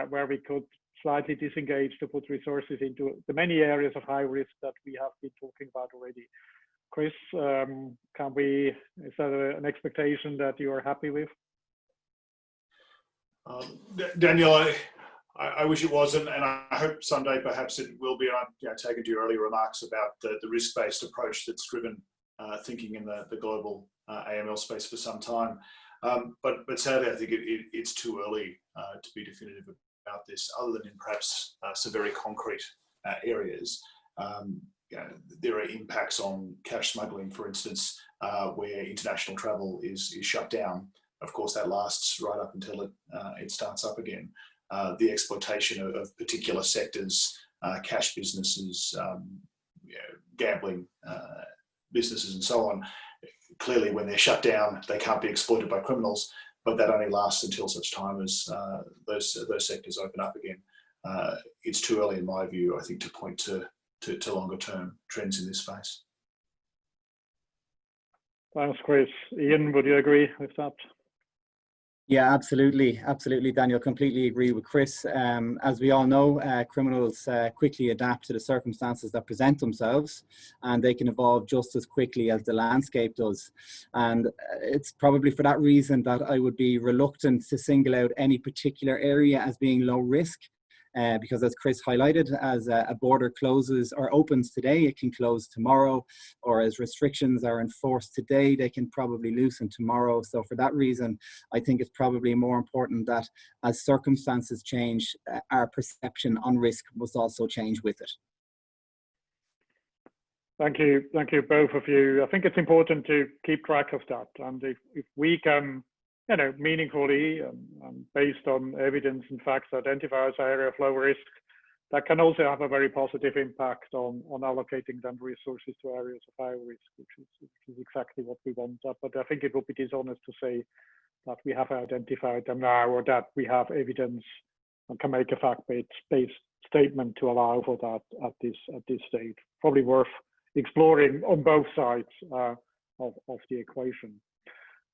where we could slightly disengage to put resources into the many areas of high risk that we have been talking about already. Chris, is that an expectation that you are happy with? Daniel, I wish it wasn't, and I hope someday perhaps it will be. And I'm taking to your earlier remarks about the risk-based approach that's driven thinking in the global AML space for some time. But sadly, I think it's too early to be definitive about this, other than in perhaps some very concrete areas. There are impacts on cash smuggling, for instance, where international travel is shut down. Of course, that lasts right up until it starts up again. The exploitation of particular sectors, cash businesses, gambling businesses, and so on. Clearly, when they're shut down, they can't be exploited by criminals, but that only lasts until such time as those sectors open up again. It's too early, in my view, I think, to point to longer term trends in this space. Thanks, Chris. Ian, would you agree with that? Yeah, absolutely, Daniel. Completely agree with Chris. As we all know, criminals quickly adapt to the circumstances that present themselves, and they can evolve just as quickly as the landscape does. And it's probably for that reason that I would be reluctant to single out any particular area as being low risk. Because as Chris highlighted, as a border closes or opens today, it can close tomorrow, or as restrictions are enforced today, they can probably loosen tomorrow. So for that reason, I think it's probably more important that as circumstances change, our perception on risk must also change with it. Thank you both of you. I think it's important to keep track of that, and if we can, meaningfully and based on evidence and facts, identify as an area of low risk, that can also have a very positive impact on allocating them resources to areas of high risk, which is exactly what we want. But I think it would be dishonest to say that we have identified them now, or that we have evidence and can make a fact-based statement to allow for that at this stage. Probably worth exploring on both sides of the equation.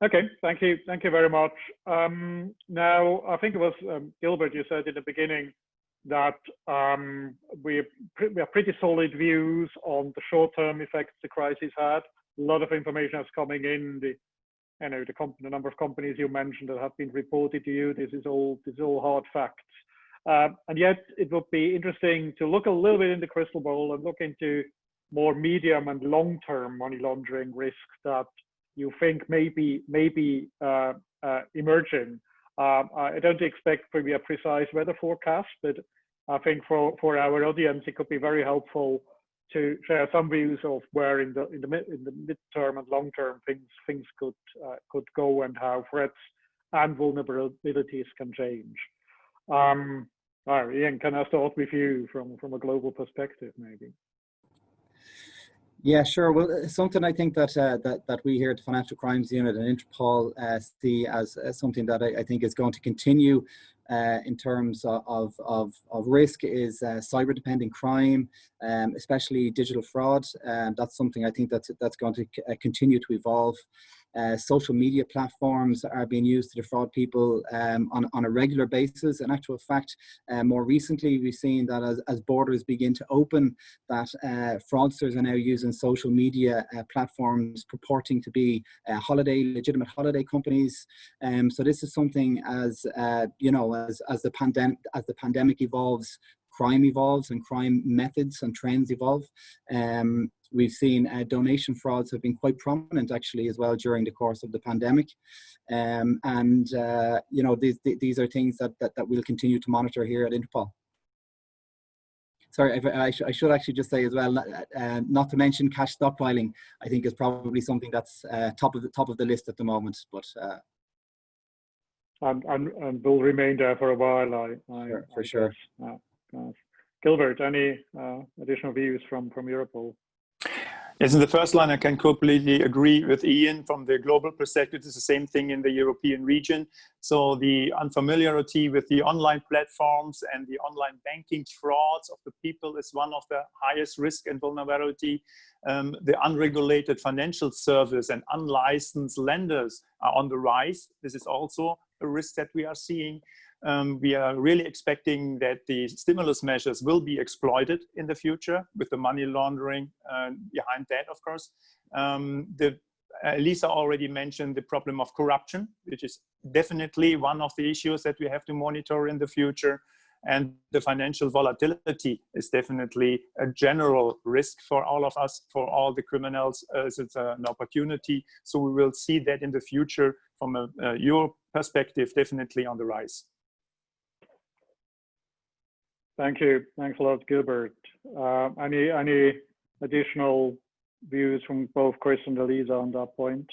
Okay, thank you very much. Now, I think it was Gilbert, you said in the beginning that we have pretty solid views on the short-term effects the crisis had. A lot of information is coming in. The number of companies you mentioned that have been reported to you. This is all hard facts. And yet, it would be interesting to look a little bit in the crystal ball and look into more medium and long-term money laundering risks that you think may be emerging. I don't expect maybe a precise weather forecast, but I think for our audience, it could be very helpful to share some views of where in the midterm and long term things could go, and how threats and vulnerabilities can change. All right, Ian, can I start with you from a global perspective, maybe? Yeah, sure. Well, something I think that that we here at the Financial Crimes Unit and Interpol see as something that I think is going to continue in terms of risk is cyber-dependent crime, especially digital fraud. That's something I think that's going to continue to evolve. Social media platforms are being used to defraud people on a regular basis. In actual fact, more recently, we've seen that as borders begin to open, that fraudsters are now using social media platforms purporting to be legitimate holiday companies. So this is something, as you know, as the pandemic evolves, crime evolves and crime methods and trends evolve. We've seen donation frauds have been quite prominent actually as well during the course of the pandemic. You know, these are things that we'll continue to monitor here at Interpol. Sorry, I should actually just say as well, not to mention cash stockpiling, I think is probably something that's top of the list at the moment. But and will remain there for a while. For sure. Gilbert, any additional views from Europol? Yes, in the first line, I can completely agree with Ian. From the global perspective, it's the same thing in the European region. So the unfamiliarity with the online platforms and the online banking frauds of the people is one of the highest risk and vulnerability. The unregulated financial service and unlicensed lenders are on the rise. This is also a risk that we are seeing. We are really expecting that the stimulus measures will be exploited in the future with the money laundering behind that, of course. Lisa already mentioned the problem of corruption, which is definitely one of the issues that we have to monitor in the future. And the financial volatility is definitely a general risk for all of us, for all the criminals, as it's an opportunity. So we will see that in the future from a Europe perspective, definitely on the rise. Thank you. Thanks a lot, Gilbert. Any additional views from both Chris and Elisa on that point?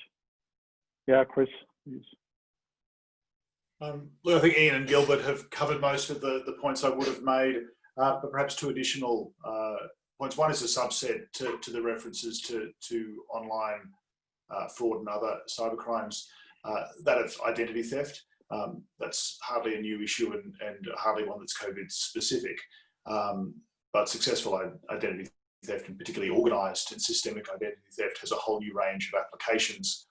Yeah, Chris, please. Look, I think Ian and Gilbert have covered most of the points I would have made, but perhaps two additional points. One is a subset to the references to online fraud and other cybercrimes, that of identity theft. That's hardly a new issue and hardly one that's COVID specific, but successful identity theft, and particularly organised and systemic identity theft, has a whole new range of applications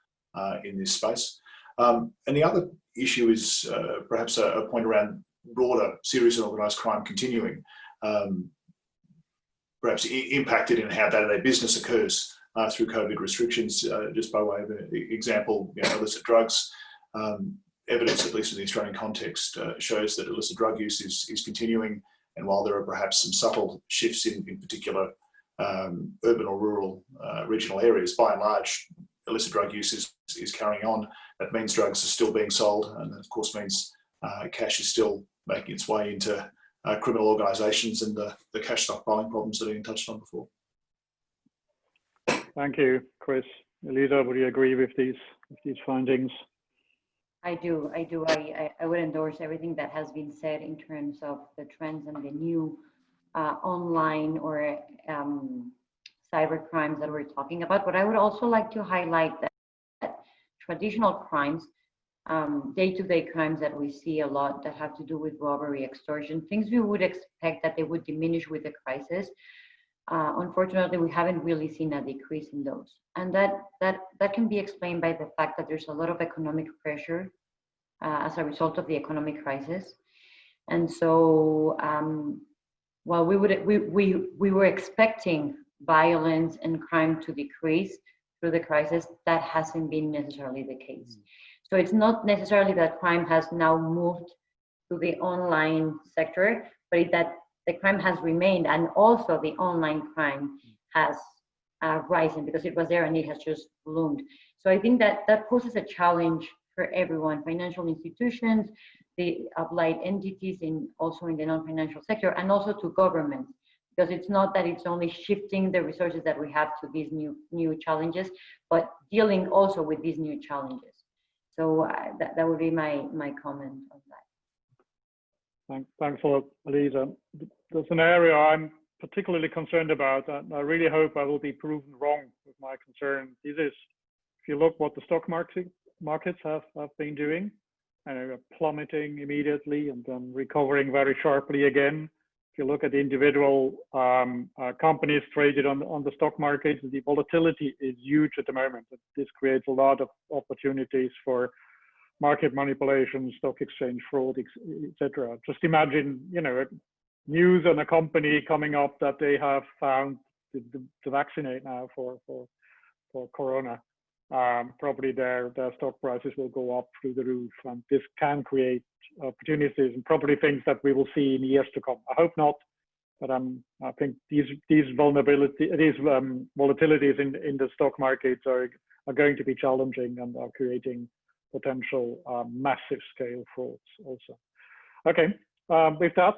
in this space. And the other issue is perhaps a point around broader serious and organised crime continuing, perhaps impacted in how day-to-day business occurs through COVID restrictions. Just by way of an example, illicit drugs. Evidence, at least in the Australian context, shows that illicit drug use is continuing, and while there are perhaps some subtle shifts in particular urban or rural regional areas, by and large, illicit drug use is carrying on. That means drugs are still being sold, and that of course means cash is still making its way into criminal organisations and the cash stockpiling problems that Ian touched on before. Thank you, Chris. Elisa, would you agree with these findings? I do. I would endorse everything that has been said in terms of the trends and the new online or cyber crimes that we're talking about. But I would also like to highlight that traditional crimes, day-to-day crimes that we see a lot that have to do with robbery, extortion, things we would expect that they would diminish with the crisis. Unfortunately, we haven't really seen a decrease in those. And that can be explained by the fact that there's a lot of economic pressure as a result of the economic crisis. And so while we were expecting violence and crime to decrease through the crisis, that hasn't been necessarily the case. So it's not necessarily that crime has now moved to the online sector, but that the crime has remained, and also the online crime has risen because it was there and it has just bloomed. So I think that poses a challenge for everyone, financial institutions, the applied entities, also in the non-financial sector, and also to governments, because it's not that it's only shifting the resources that we have to these new challenges, but dealing also with these new challenges. So that would be my comment on that. Thanks a lot, Elisa. There's an area I'm particularly concerned about, and I really hope I will be proven wrong with my concern, is if you look what the stock markets have been doing, and plummeting immediately and then recovering very sharply again. If you look at the individual companies traded on the stock market, the volatility is huge at the moment. This creates a lot of opportunities for market manipulation, stock exchange fraud, etc. Just imagine, you know, news on a company coming up that they have found to vaccinate now for corona. Probably their stock prices will go up through the roof, and this can create opportunities and probably things that we will see in years to come. I hope not, but I think these volatilities in the stock markets are going to be challenging and are creating potential massive scale frauds also. Okay, with that,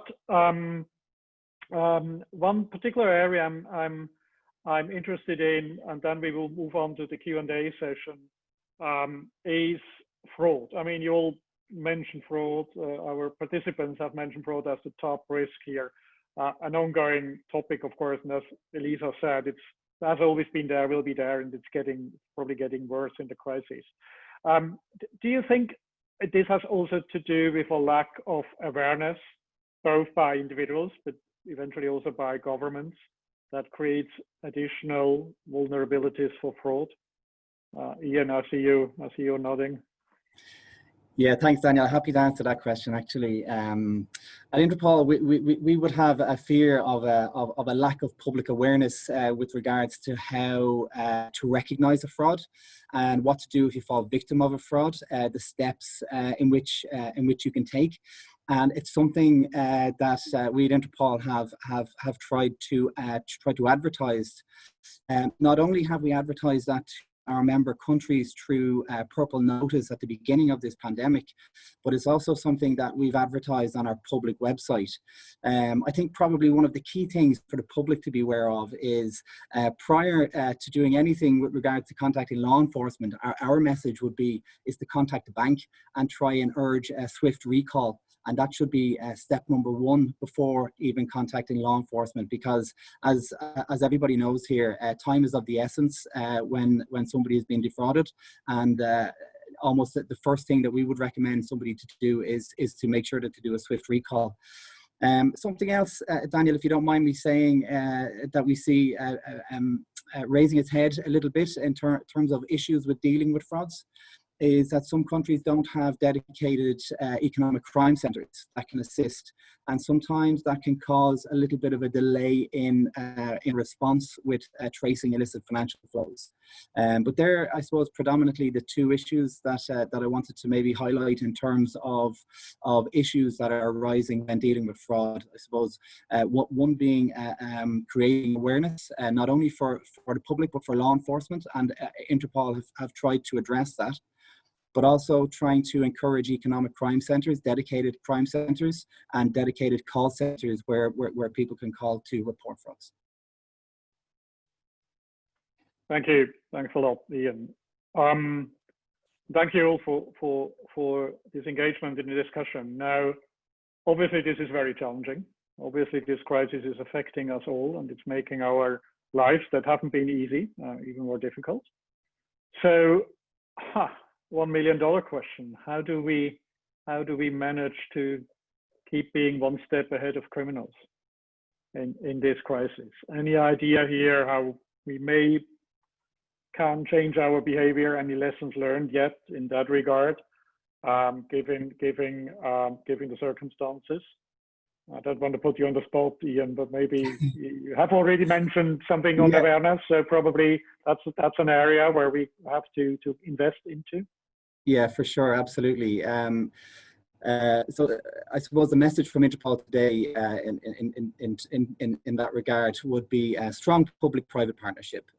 one particular area I'm interested in, and then we will move on to the Q&A session, is fraud. I mean, you all mentioned fraud. Our participants have mentioned fraud as the top risk here. An ongoing topic, of course, and as Elisa said, it has always been there, will be there, and it's probably getting worse in the crisis. Do you think this has also to do with a lack of awareness, both by individuals, but eventually also by governments, that creates additional vulnerabilities for fraud? Ian, I see you nodding. Yeah, thanks, Daniel. Happy to answer that question. Actually, at Interpol, we would have a fear of a lack of public awareness with regards to how to recognise a fraud and what to do if you fall victim of a fraud, the steps in which you can take. And it's something that we at Interpol have tried to advertise. Not only have we advertised that our member countries through purple notice at the beginning of this pandemic, but it's also something that we've advertised on our public website. I think probably one of the key things for the public to be aware of is prior to doing anything with regard to contacting law enforcement, our message is to contact the bank and try and urge a swift recall. And that should be step number one before even contacting law enforcement, because as everybody knows here, time is of the essence when somebody is being defrauded, and almost the first thing that we would recommend somebody to do is to make sure that to do a swift recall. Something else, Daniel, if you don't mind me saying, that we see raising its head a little bit in terms of issues with dealing with frauds, is that some countries don't have dedicated economic crime centres that can assist, and sometimes that can cause a little bit of a delay in response with tracing illicit financial flows. But there, I suppose, predominantly the two issues that I wanted to maybe highlight in terms of issues that are arising when dealing with fraud. I suppose one being creating awareness, not only for the public but for law enforcement, and Interpol have tried to address that, but also trying to encourage economic crime centres, dedicated crime centres, and dedicated call centres where people can call to report frauds. Thank you. Thanks a lot, Ian. Thank you all for this engagement in the discussion. Now, obviously, this is very challenging. Obviously, this crisis is affecting us all, and it's making our lives that haven't been easy even more difficult. So, $1 million question: how do we manage to keep being one step ahead of criminals in this crisis? Any idea here how we can change our behavior? Any lessons learned yet in that regard, given the circumstances? I don't want to put you on the spot, Ian, but maybe you have already mentioned something on awareness, so probably that's an area where we have to invest into. Yeah, for sure, absolutely. So I suppose the message from Interpol today in that regard would be a strong public-private partnership.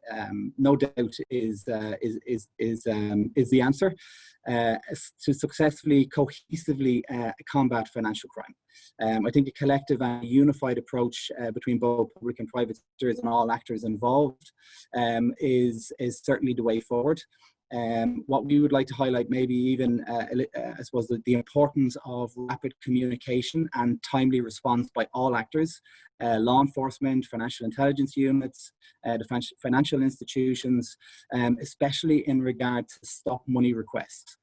No doubt is the answer to successfully, cohesively combat financial crime. I think a collective and unified approach between both public and private sectors and all actors involved is certainly the way forward. What we would like to highlight, maybe even, I suppose, the importance of rapid communication and timely response by all actors, law enforcement, financial intelligence units, the financial institutions, especially in regard to stop money requests.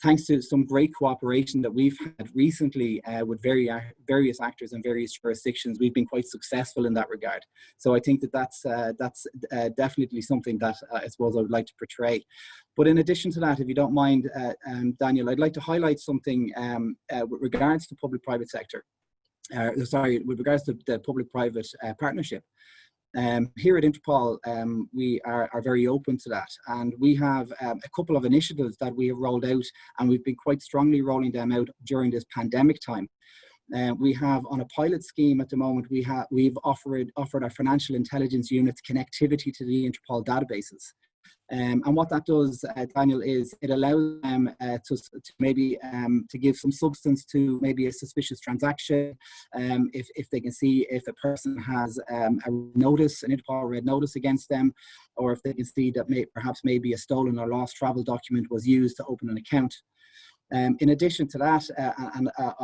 Thanks to some great cooperation that we've had recently with various actors in various jurisdictions, we've been quite successful in that regard. So I think that that's definitely something that I suppose I would like to portray. But in addition to that, if you don't mind, Daniel, I'd like to highlight something with regards to public-private sector. With regards to the public-private partnership. Here at Interpol, we are very open to that, and we have a couple of initiatives that we have rolled out, and we've been quite strongly rolling them out during this pandemic time. We have, on a pilot scheme at the moment, we've offered our financial intelligence units connectivity to the Interpol databases. And what that does, Daniel, is it allows them to maybe to give some substance to maybe a suspicious transaction, if they can see if a person has a notice, an Interpol red notice against them, or if they can see that perhaps maybe a stolen or lost travel document was used to open an account. In addition to that,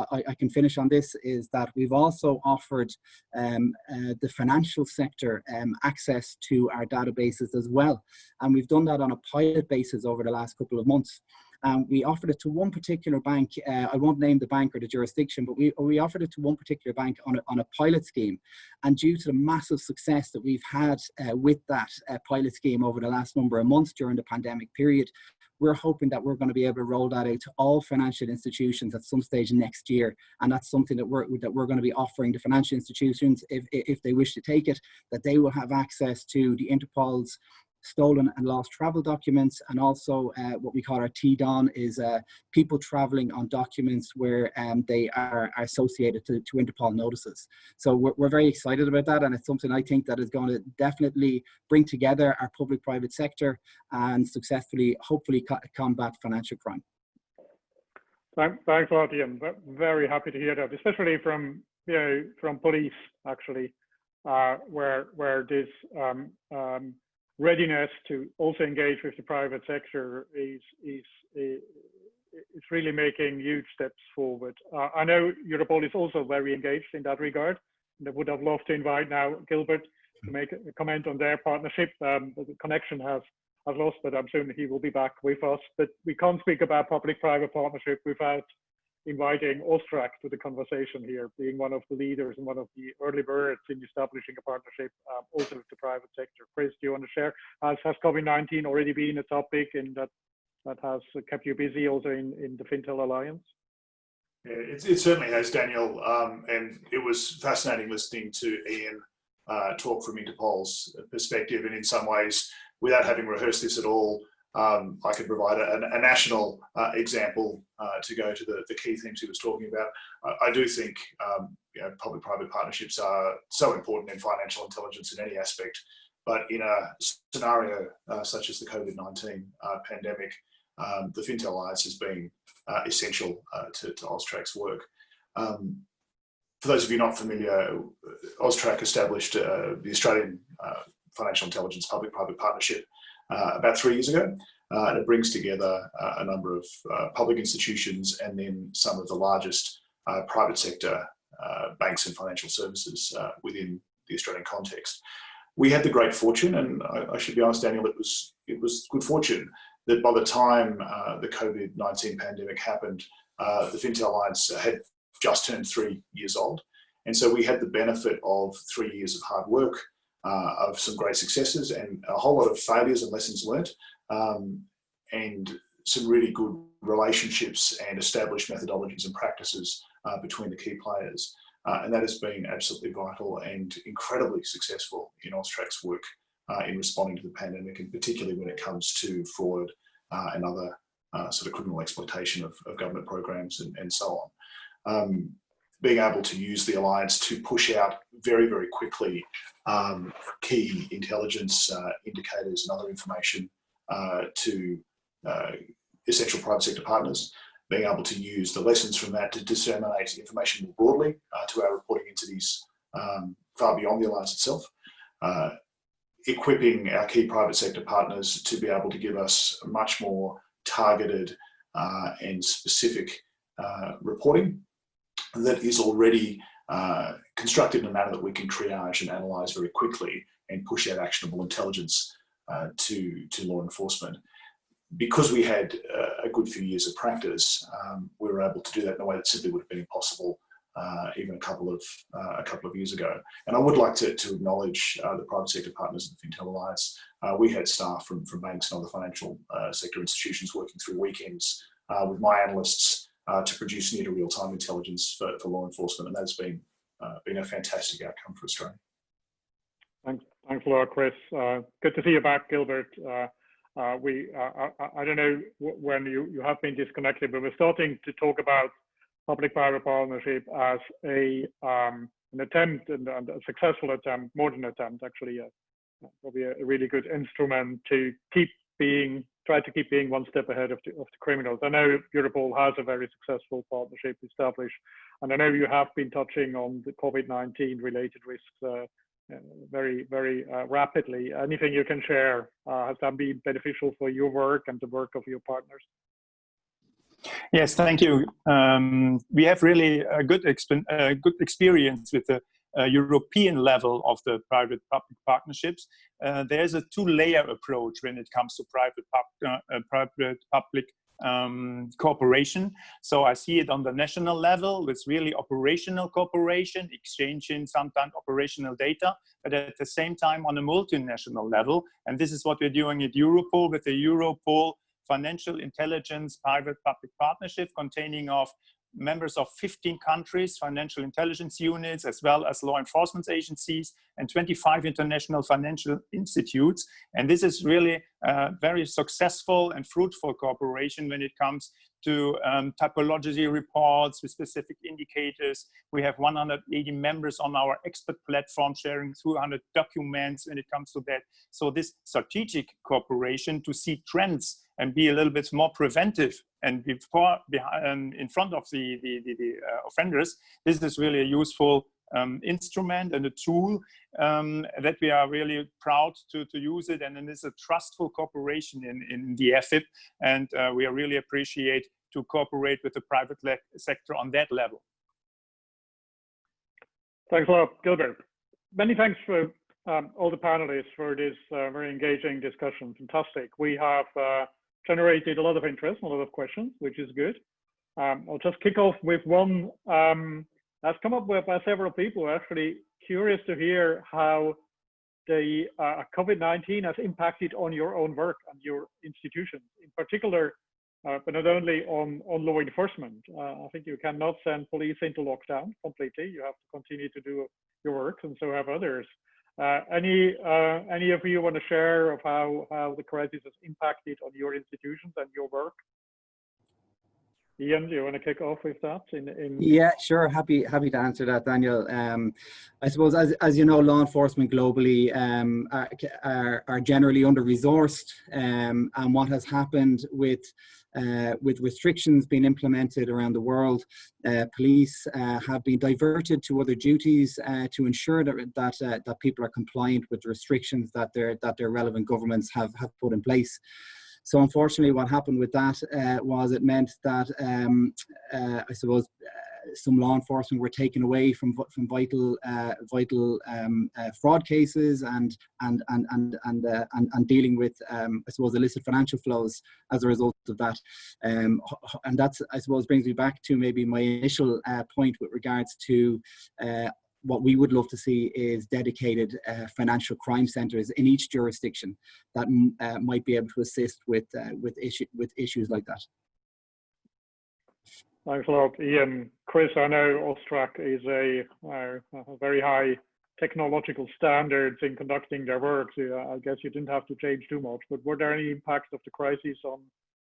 I can finish on this, is that we've also offered the financial sector access to our databases as well. And we've done that on a pilot basis over the last couple of months. We offered it to one particular bank. I won't name the bank or the jurisdiction, but we offered it to one particular bank on a pilot scheme. And due to the massive success that we've had with that pilot scheme over the last number of months during the pandemic period, we're hoping that we're going to be able to roll that out to all financial institutions at some stage next year. And that's something that we're going to be offering the financial institutions, if they wish to take it, that they will have access to the Interpol's stolen and lost travel documents, and also what we call our TDON is people traveling on documents where they are associated to Interpol notices. So we're very excited about that, and it's something I think that is going to definitely bring together our public-private sector and successfully, hopefully, combat financial crime. Thanks a lot, Ian. Very happy to hear that, especially from police, actually, where this readiness to also engage with the private sector is really making huge steps forward. I know Europol is also very engaged in that regard, and I would have loved to invite now Gilbert to make a comment on their partnership. The connection has lost, but I'm certain he will be back with us. But we can't speak about public-private partnership without inviting AUSTRAC to the conversation here, being one of the leaders and one of the early birds in establishing a partnership also with the private sector. Chris, do you want to share? Has COVID-19 already been a topic and that has kept you busy also in the Fintel Alliance? Yeah, it certainly has, Daniel, and it was fascinating listening to Ian talk from Interpol's perspective, and in some ways, without having rehearsed this at all, I could provide a national example to go to the key themes he was talking about. I do think public-private partnerships are so important in financial intelligence in any aspect, but in a scenario such as the COVID-19 pandemic, the Fintel Alliance has been essential to AUSTRAC's work. For those of you not familiar, AUSTRAC established the Australian Financial Intelligence Public-Private Partnership about 3 years ago, and it brings together a number of public institutions and then some of the largest private sector banks and financial services within the Australian context. We had the great fortune, and I should be honest, Daniel, it was good fortune that by the time the COVID-19 pandemic happened, the Fintel Alliance had just turned 3 years old. And so we had the benefit of 3 years of hard work, of some great successes and a whole lot of failures and lessons learnt, and some really good relationships and established methodologies and practices between the key players. And that has been absolutely vital and incredibly successful in AUSTRAC's work in responding to the pandemic, and particularly when it comes to fraud and other sort of criminal exploitation of government programs and so on. Being able to use the Alliance to push out very, very quickly key intelligence indicators and other information to essential private sector partners, being able to use the lessons from that to disseminate information more broadly to our reporting entities far beyond the Alliance itself, equipping our key private sector partners to be able to give us much more targeted and specific reporting that is already constructed in a manner that we can triage and analyse very quickly and push out actionable intelligence to law enforcement. Because we had a good few years of practice, we were able to do that in a way that simply would have been impossible even a couple of years ago. And I would like to acknowledge the private sector partners of the Fintel Alliance. We had staff from banks and other financial sector institutions working through weekends with my analysts to produce near to real-time intelligence for law enforcement, and that's been a fantastic outcome for Australia. Thanks a lot, Chris. Good to see you back, Gilbert. I don't know when you have been disconnected, but we're starting to talk about public-private partnership as an attempt, and a successful attempt, more than an attempt, actually, probably a really good instrument to try to keep being one step ahead of the criminals. I know Europol has a very successful partnership established, and I know you have been touching on the COVID-19 related risks very rapidly. Anything you can share? Has that been beneficial for your work and the work of your partners? Yes, thank you. We have really a good experience with the European level of the private-public partnerships. There's a two-layer approach when it comes to private-public cooperation. So I see it on the national level with really operational cooperation, exchanging sometimes operational data, but at the same time on a multinational level. And this is what we're doing at Europol with the Europol Financial Intelligence Private-Public Partnership, containing of members of 15 countries, financial intelligence units, as well as law enforcement agencies, and 25 international financial institutes. And this is really very successful and fruitful cooperation when it comes to typology reports with specific indicators. We have 180 members on our expert platform sharing 200 documents when it comes to that. So this strategic cooperation to see trends and be a little bit more preventive and in front of the offenders, this is really a useful instrument and a tool that we are really proud to use it. And it is a trustful cooperation in the FIP, and we really appreciate to cooperate with the private sector on that level. Thanks a lot, Gilbert. Many thanks for all the panelists for this very engaging discussion. Fantastic. We have generated a lot of interest, a lot of questions, which is good. I'll just kick off with one that's come up with by several people. Actually curious to hear how the COVID-19 has impacted on your own work and your institutions in particular, but not only on law enforcement. I think you cannot send police into lockdown completely. You have to continue to do your work, and so have others. Any of you want to share of how the crisis has impacted on your institutions and your work? Ian, do you want to kick off with that? Yeah, sure. Happy to answer that, Daniel. I suppose, as you know, law enforcement globally are generally under-resourced, and what has happened with restrictions being implemented around the world, police have been diverted to other duties to ensure that people are compliant with the restrictions that their relevant governments have put in place. So unfortunately, what happened with that was it meant that I suppose some law enforcement were taken away from vital fraud cases and dealing with I suppose illicit financial flows as a result of that. And that's, I suppose, brings me back to maybe my initial point with regards to what we would love to see is dedicated financial crime centres in each jurisdiction that might be able to assist with issues like that. Thanks a lot, Ian. Chris, I know AUSTRAC is a very high technological standards in conducting their work. So I guess you didn't have to change too much, but were there any impacts of the crisis on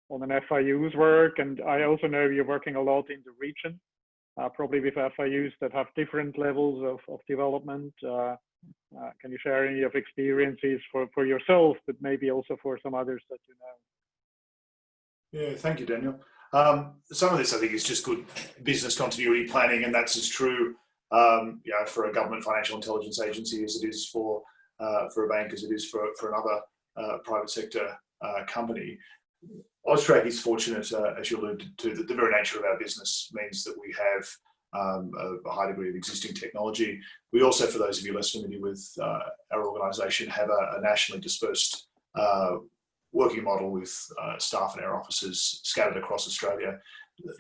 an FIU's work? And I also know you're working a lot in the region, probably with FIUs that have different levels of development. Can you share any of experiences for yourself, but maybe also for some others that you know? Yeah, thank you, Daniel. Some of this, I think, is just good business continuity planning, and that's as true for a government financial intelligence agency as it is for for a bank as it is for another private sector company. AUSTRAC is fortunate, as you alluded to, that the very nature of our business means that we have a high degree of existing technology. We also, for those of you less familiar with our organisation, have a nationally dispersed working model with staff in our offices scattered across Australia.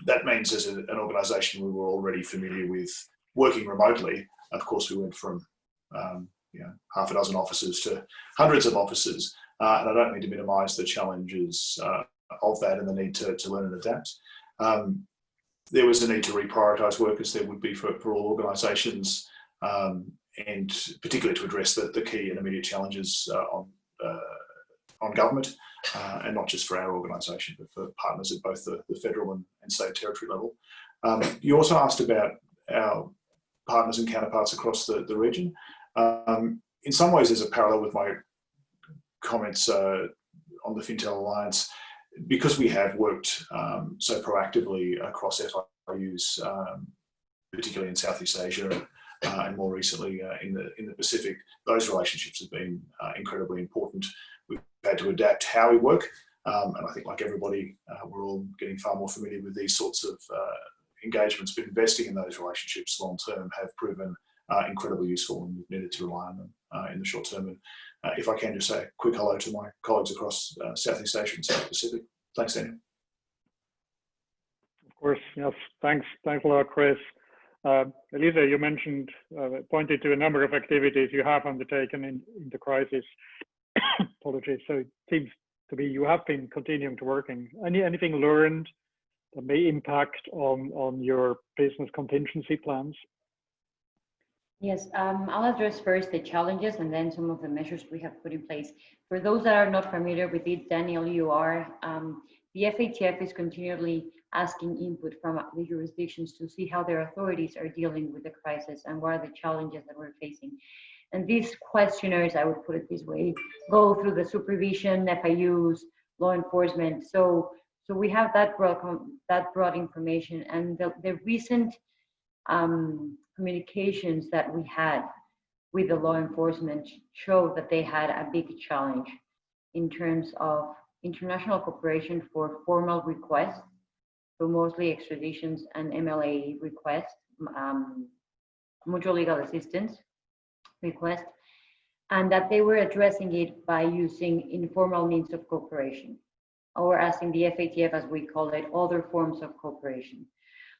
That means as an organisation we were already familiar with working remotely. Of course, we went from half a dozen offices to hundreds of offices, and I don't mean to minimise the challenges of that and the need to learn and adapt. There was a need to reprioritise work, as there would be for all organisations, and particularly to address the key and immediate challenges on government, and not just for our organisation, but for partners at both the federal and state territory level. You also asked about our partners and counterparts across the region. In some ways, there's a parallel with my comments on the Fintel Alliance, because we have worked so proactively across FIUs, particularly in Southeast Asia and more recently in the Pacific. Those relationships have been incredibly important. We've had to adapt how we work, and I think, like everybody, we're all getting far more familiar with these sorts of engagements, but investing in those relationships long term have proven incredibly useful, and we've needed to rely on them in the short term. And if I can just say a quick hello to my colleagues across Southeast Asia and South Pacific. Thanks, Daniel. Of course, yes. Thanks a lot, Chris. Elisa, you mentioned, pointed to a number of activities you have undertaken in the crisis. Apologies. So it seems to be you have been continuing to working. Anything learned that may impact on your business contingency plans? Yes, I'll address first the challenges and then some of the measures we have put in place. For those that are not familiar with it, Daniel, you are, the FATF is continually asking input from the jurisdictions to see how their authorities are dealing with the crisis and what are the challenges that we're facing. And these questionnaires, I would put it this way, go through the supervision, FIUs, law enforcement. So we have that broad information, and the recent communications that we had with the law enforcement showed that they had a big challenge in terms of international cooperation for formal requests, so mostly extraditions and MLA requests, mutual legal assistance requests, and that they were addressing it by using informal means of cooperation, or asking the FATF, as we call it, other forms of cooperation,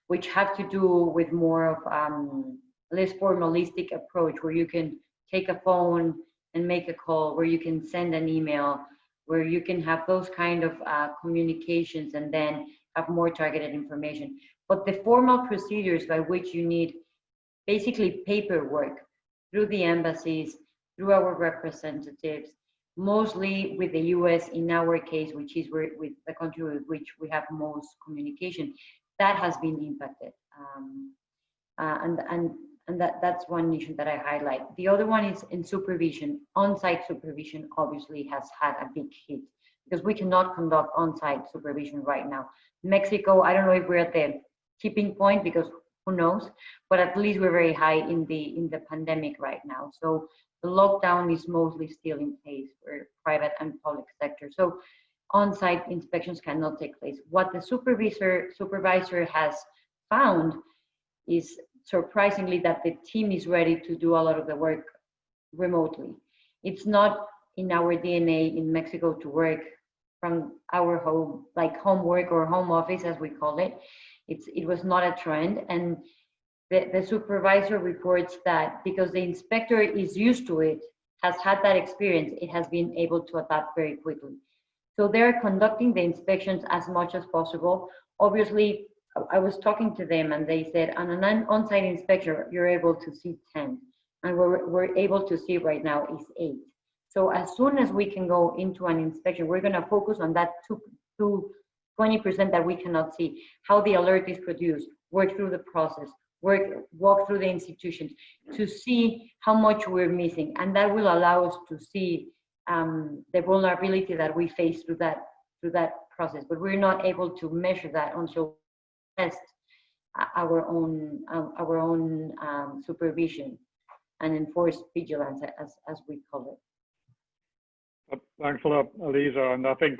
which have to do with more of less formalistic approach, where you can take a phone and make a call, where you can send an email, where you can have those kind of communications and then have more targeted information. But the formal procedures by which you need basically paperwork through the embassies, through our representatives, mostly with the US in our case, which is with the country with which we have most communication, that has been impacted. And that's one issue that I highlight. The other one is in supervision. On-site supervision obviously has had a big hit because we cannot conduct on-site supervision right now. Mexico, I don't know if we're at the tipping point, because who knows, but at least we're very high in the pandemic right now. So the lockdown is mostly still in place for private and public sector. So on-site inspections cannot take place. What the supervisor has found is surprisingly that the team is ready to do a lot of the work remotely. It's not in our DNA in Mexico to work from our home, like homework or home office as we call it. It was not a trend, and the supervisor reports that because the inspector is used to it, has had that experience, it has been able to adapt very quickly. So they're conducting the inspections as much as possible. Obviously, I was talking to them and they said on an on-site inspection, you're able to see 10. And we're able to see right now is 8. So as soon as we can go into an inspection, we're gonna focus on that 20% that we cannot see, how the alert is produced, work through the process, walk through the institutions to see how much we're missing. And that will allow us to see the vulnerability that we face through that process. But we're not able to measure that until we test our own supervision. and enforced vigilance, as we call it. Thanks a lot, Elisa. And I think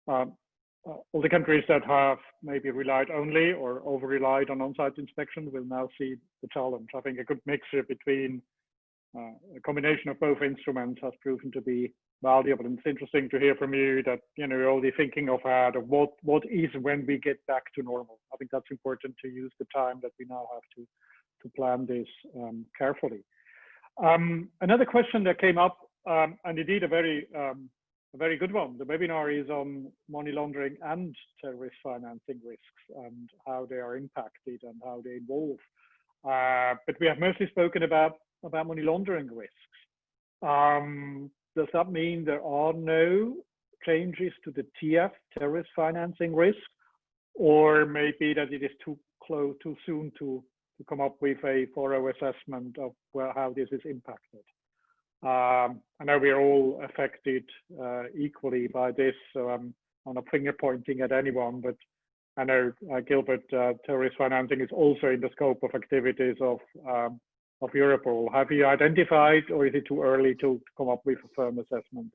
all the countries that have maybe relied only or over-relied on on-site inspection will now see the challenge. I think a good mixture between a combination of both instruments has proven to be valuable. And it's interesting to hear from you that, you know, you're already thinking of what is when we get back to normal. I think that's important to use the time that we now have to plan this carefully. Another question that came up, and indeed a very good one. The webinar is on money laundering and terrorist financing risks and how they are impacted and how they evolve. But we have mostly spoken about money laundering risks. Does that mean there are no changes to the TF, terrorist financing risk, or maybe that it is too soon to come up with a thorough assessment of how this is impacted? I know we are all affected equally by this, so I'm not finger pointing at anyone, but I know, Gilbert, terrorist financing is also in the scope of activities of Europol. Have you identified, or is it too early to come up with a firm assessment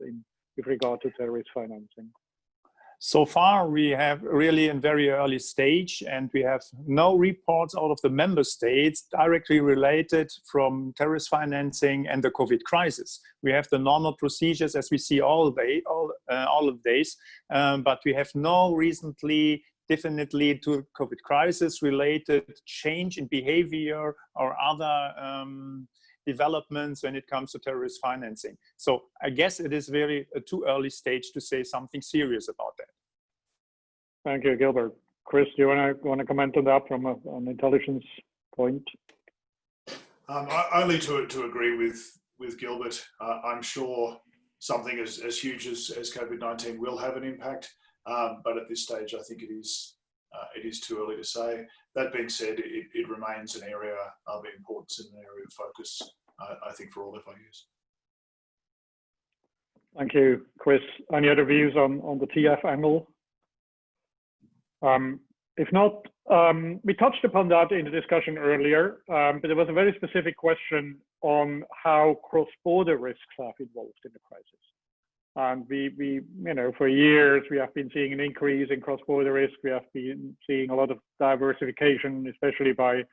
with regard to terrorist financing? So far, we have really in very early stage, and we have no reports out of the member states directly related from terrorist financing and the COVID crisis. We have the normal procedures as we see all of days, but we have no recently definitely to COVID crisis related change in behavior or other developments when it comes to terrorist financing. So I guess it is very too early stage to say something serious about that. Thank you, Gilbert. Chris, do you want to comment on that from an intelligence point? Only to agree with Gilbert. I'm sure something as huge as COVID-19 will have an impact, but at this stage, I think it is too early to say. That being said, it remains an area of importance and an area of focus, I think, for all FIUs. Thank you, Chris. Any other views on the TF angle? If not, we touched upon that in the discussion earlier, but there was a very specific question on how cross-border risks have evolved in the crisis. And we, you know, for years, we have been seeing an increase in cross-border risk. We have been seeing a lot of diversification, especially by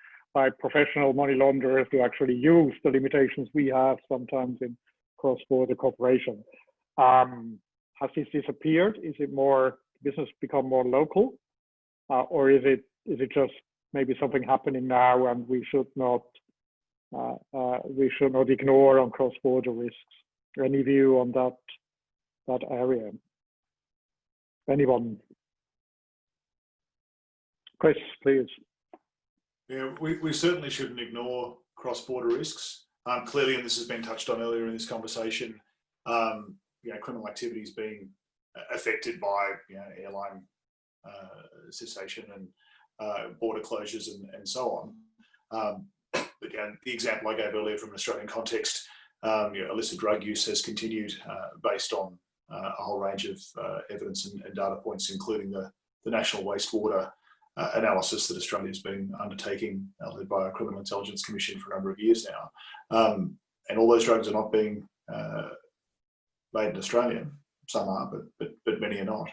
professional money launderers who actually use the limitations we have sometimes in cross-border cooperation. Has this disappeared? Is it more business become more local, or is it just maybe something happening now and we should not ignore on cross-border risks? Any view on that area? Anyone? Chris, please. Yeah, we certainly shouldn't ignore cross-border risks. Clearly, and this has been touched on earlier in this conversation, you know, criminal activities being affected by, you know, airline cessation and border closures and so on. Again, the example I gave earlier from an Australian context, you know, illicit drug use has continued based on a whole range of evidence and data points, including the national wastewater analysis that Australia's been undertaking, led by our Criminal Intelligence Commission for a number of years now. And all those drugs are not being made in Australia. Some are, but many are not.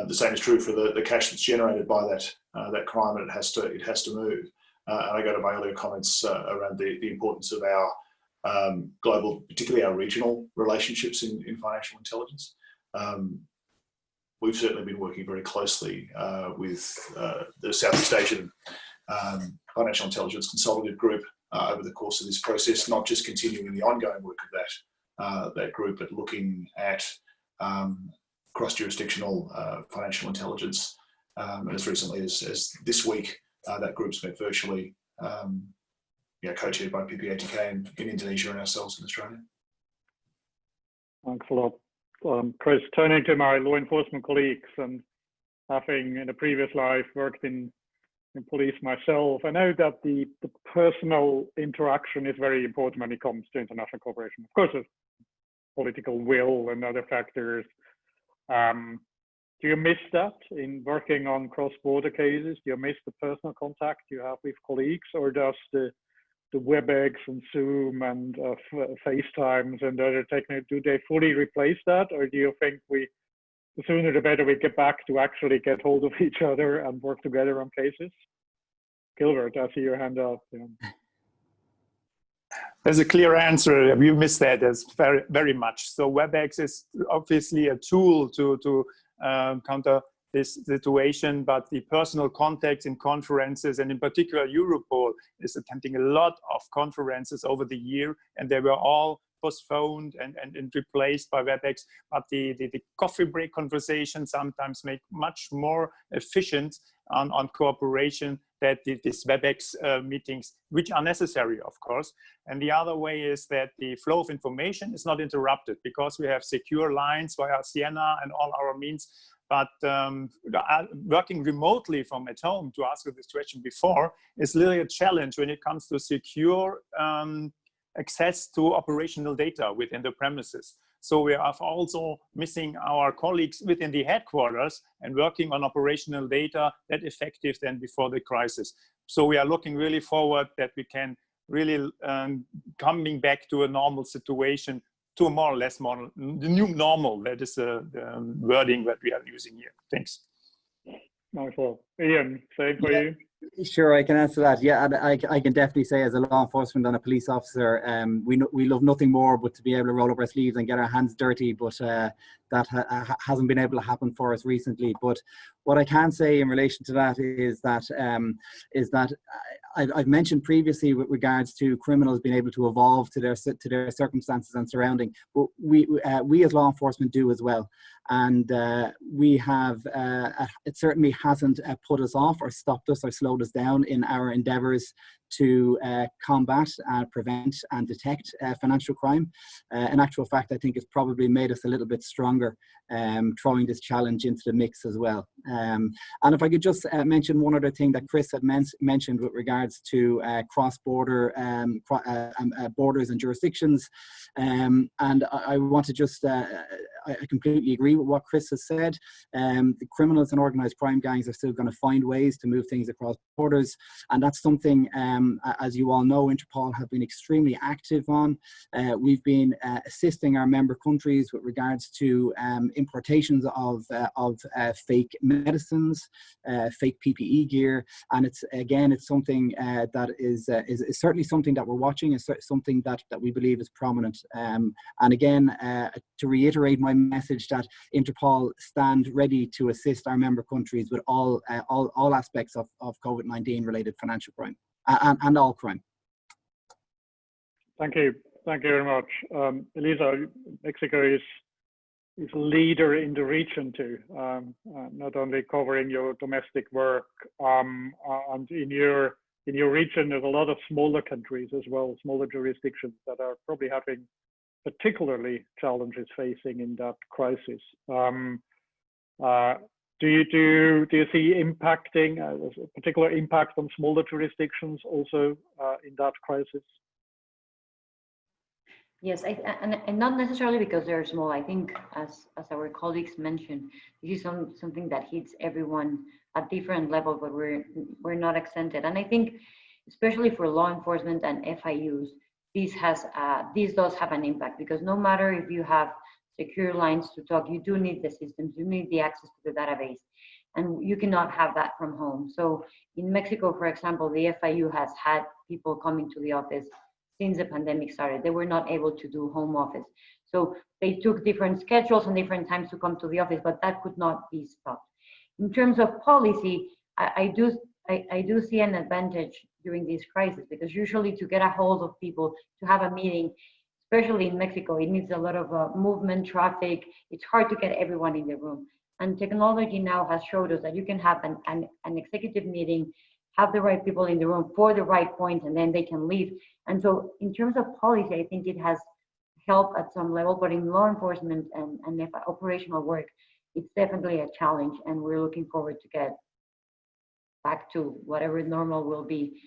The same is true for the cash that's generated by that crime, and it has to move. And I go to my earlier comments around the importance of our global, particularly our regional relationships in financial intelligence. We've certainly been working very closely with the Southeast Asian Financial Intelligence Consultative Group over the course of this process, not just continuing the ongoing work of that group, but looking at cross-jurisdictional financial intelligence. And as recently as this week, that group's met virtually, you know, co-chaired by PPATK in Indonesia and ourselves in Australia. Thanks a lot. Chris, turning to my law enforcement colleagues, and having in a previous life worked in police myself, I know that the personal interaction is very important when it comes to international cooperation. Of course, there's political will and other factors. Do you miss that in working on cross-border cases? Do you miss the personal contact you have with colleagues, or does the WebEx and Zoom and FaceTimes and other techniques, do they fully replace that, or do you think the sooner the better we get back to actually get hold of each other and work together on cases? Gilbert, I see your hand up. Yeah. There's a clear answer. You missed that. There's very, very much. So WebEx is obviously a tool to counter this situation, but the personal contacts in conferences, and in particular Europol is attending a lot of conferences over the year, and they were all postponed and replaced by WebEx. But the coffee break conversation sometimes make much more efficient on cooperation that these WebEx meetings, which are necessary, of course. And the other way is that the flow of information is not interrupted because we have secure lines via Sienna and all our means. But working remotely from at home, to answer this question before, is really a challenge when it comes to secure access to operational data within the premises. So we are also missing our colleagues within the headquarters and working on operational data that effective than before the crisis. So we are looking really forward that we can really coming back to a normal situation, to a more or less model, the new normal. That is the wording that we are using here. Thanks. Wonderful. Ian, same for you. Sure, I can answer that. Yeah, and I can definitely say, as a law enforcement and a police officer, we love nothing more but to be able to roll up our sleeves and get our hands dirty, but that hasn't been able to happen for us recently. But what I can say in relation to that is that I've mentioned previously with regards to criminals being able to evolve to their circumstances and surrounding, but we as law enforcement do as well. And we have, it certainly hasn't put us off or stopped us or slowed us down in our endeavours to combat, prevent and detect financial crime. In actual fact, I think it's probably made us a little bit stronger, throwing this challenge into the mix as well. And if I could just mention one other thing that Chris had mentioned with regards to cross-border borders and jurisdictions. And I want to just, I completely agree with what Chris has said. The criminals and organised crime gangs are still going to find ways to move things across borders. And that's something, as you all know, Interpol have been extremely active on. We've been assisting our member countries with regards to importations of fake medicines, fake PPE gear. And it's something that is certainly something that we're watching, is something that we believe is prominent. And again, to reiterate my message that Interpol stand ready to assist our member countries with all aspects of COVID-19 related financial crime and all crime. Thank you very much. Elisa, Mexico is a leader in the region too, not only covering your domestic work, and in your region there's a lot of smaller countries as well, smaller jurisdictions that are probably having particularly challenges facing in that crisis. Do you see impacting a particular impact on smaller jurisdictions also in that crisis? Yes, and not necessarily because they're small. I think, as our colleagues mentioned, this is something that hits everyone at different levels, but we're not exempted. And I think, especially for law enforcement and FIUs, this does have an impact, because no matter if you have secure lines to talk, you do need the systems, you need the access to the database, and you cannot have that from home. So in Mexico, for example, the FIU has had people coming to the office since the pandemic started. They were not able to do home office. So they took different schedules and different times to come to the office, but that could not be stopped. In terms of policy, I do see an advantage during this crisis, because usually to get a hold of people, to have a meeting, especially in Mexico, it needs a lot of movement, traffic. It's hard to get everyone in the room. And technology now has showed us that you can have an executive meeting, have the right people in the room for the right point, and then they can leave. And so in terms of policy, I think it has helped at some level, but in law enforcement and operational work, it's definitely a challenge, and we're looking forward to get back to whatever normal will be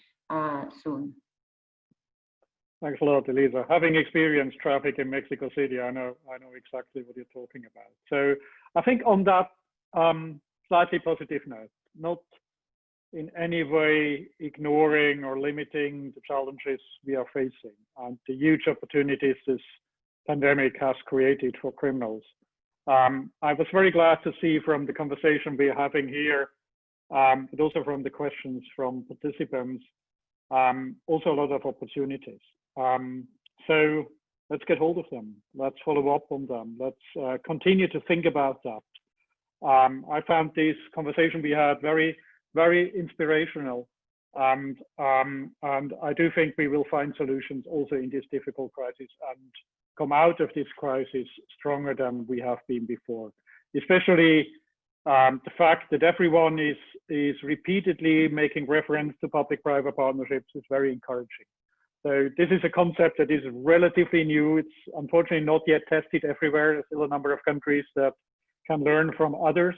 soon. Thanks a lot, Elisa. Having experienced traffic in Mexico City, I know exactly what you're talking about. So I think on that slightly positive note, not in any way ignoring or limiting the challenges we are facing and the huge opportunities this pandemic has created for criminals. I was very glad to see from the conversation we're having here, but also from the questions from participants, also a lot of opportunities. So let's get hold of them. Let's follow up on them. Let's continue to think about that. I found this conversation we had very, very inspirational. And I do think we will find solutions also in this difficult crisis and come out of this crisis stronger than we have been before. Especially the fact that everyone is repeatedly making reference to public-private partnerships is very encouraging. So this is a concept that is relatively new. It's unfortunately not yet tested everywhere. There's still a number of countries that can learn from others.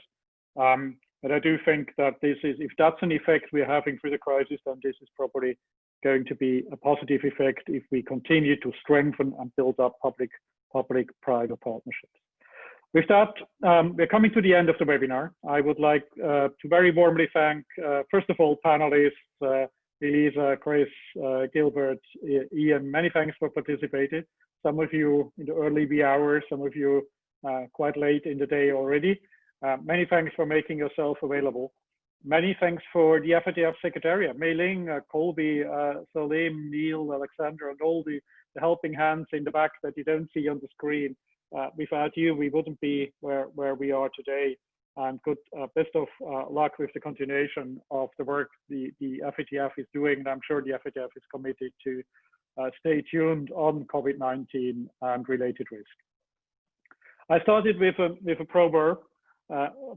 But I do think that this is, if that's an effect we're having through the crisis, then this is probably going to be a positive effect if we continue to strengthen and build up public-private partnerships. With that, we're coming to the end of the webinar. I would like to very warmly thank, first of all, panelists, Elisa, Chris, Gilbert, Ian, many thanks for participating. Some of you in the early wee hours, some of you quite late in the day already. Many thanks for making yourself available. Many thanks for the FATF Secretariat, Mei Ling, Colby, Salim, Neil, Alexandra, and all the helping hands in the back that you don't see on the screen. Without you, we wouldn't be where we are today. And good, best of luck with the continuation of the work the FATF is doing. And I'm sure the FATF is committed to stay tuned on COVID-19 and related risk. I started with a proverb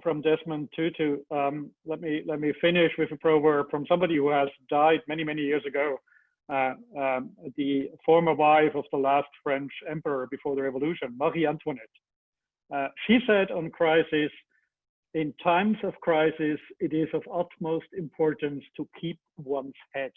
from Desmond Tutu. Let me finish with a proverb from somebody who has died many years ago. The former wife of the last French emperor before the revolution, Marie Antoinette. She said on crisis, in times of crisis, it is of utmost importance to keep one's head.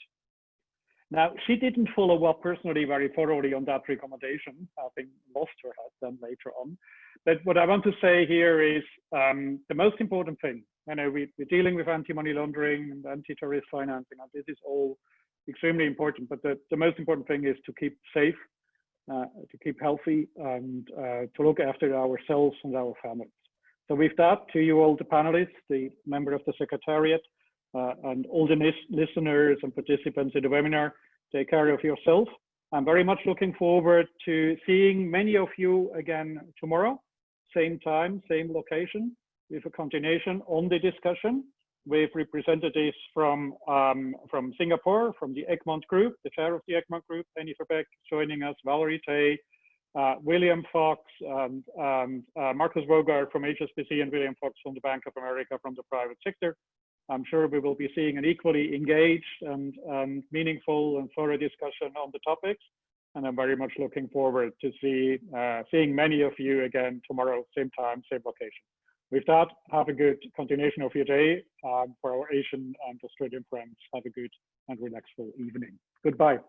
Now, she didn't follow up personally very thoroughly on that recommendation, having lost her head then later on. But what I want to say here is the most important thing. I know we're dealing with anti-money laundering and anti-terrorist financing, and this is all extremely important. But the most important thing is to keep safe, to keep healthy, and to look after ourselves and our families. So with that, to you all the panelists, the member of the Secretariat, and all the listeners and participants in the webinar, take care of yourself. I'm very much looking forward to seeing many of you again tomorrow, same time, same location, with a continuation on the discussion with representatives from Singapore, from the Egmont Group, the chair of the Egmont Group, Penny Verbeek, joining us, Valerie Tay, William Fox, and Marcus Rogard from HSBC, and William Fox from the Bank of America from the private sector. I'm sure we will be seeing an equally engaged and meaningful and thorough discussion on the topics. And I'm very much looking forward to seeing many of you again tomorrow, same time, same location. With that, have a good continuation of your day. For our Asian and Australian friends, have a good and relaxful evening. Goodbye.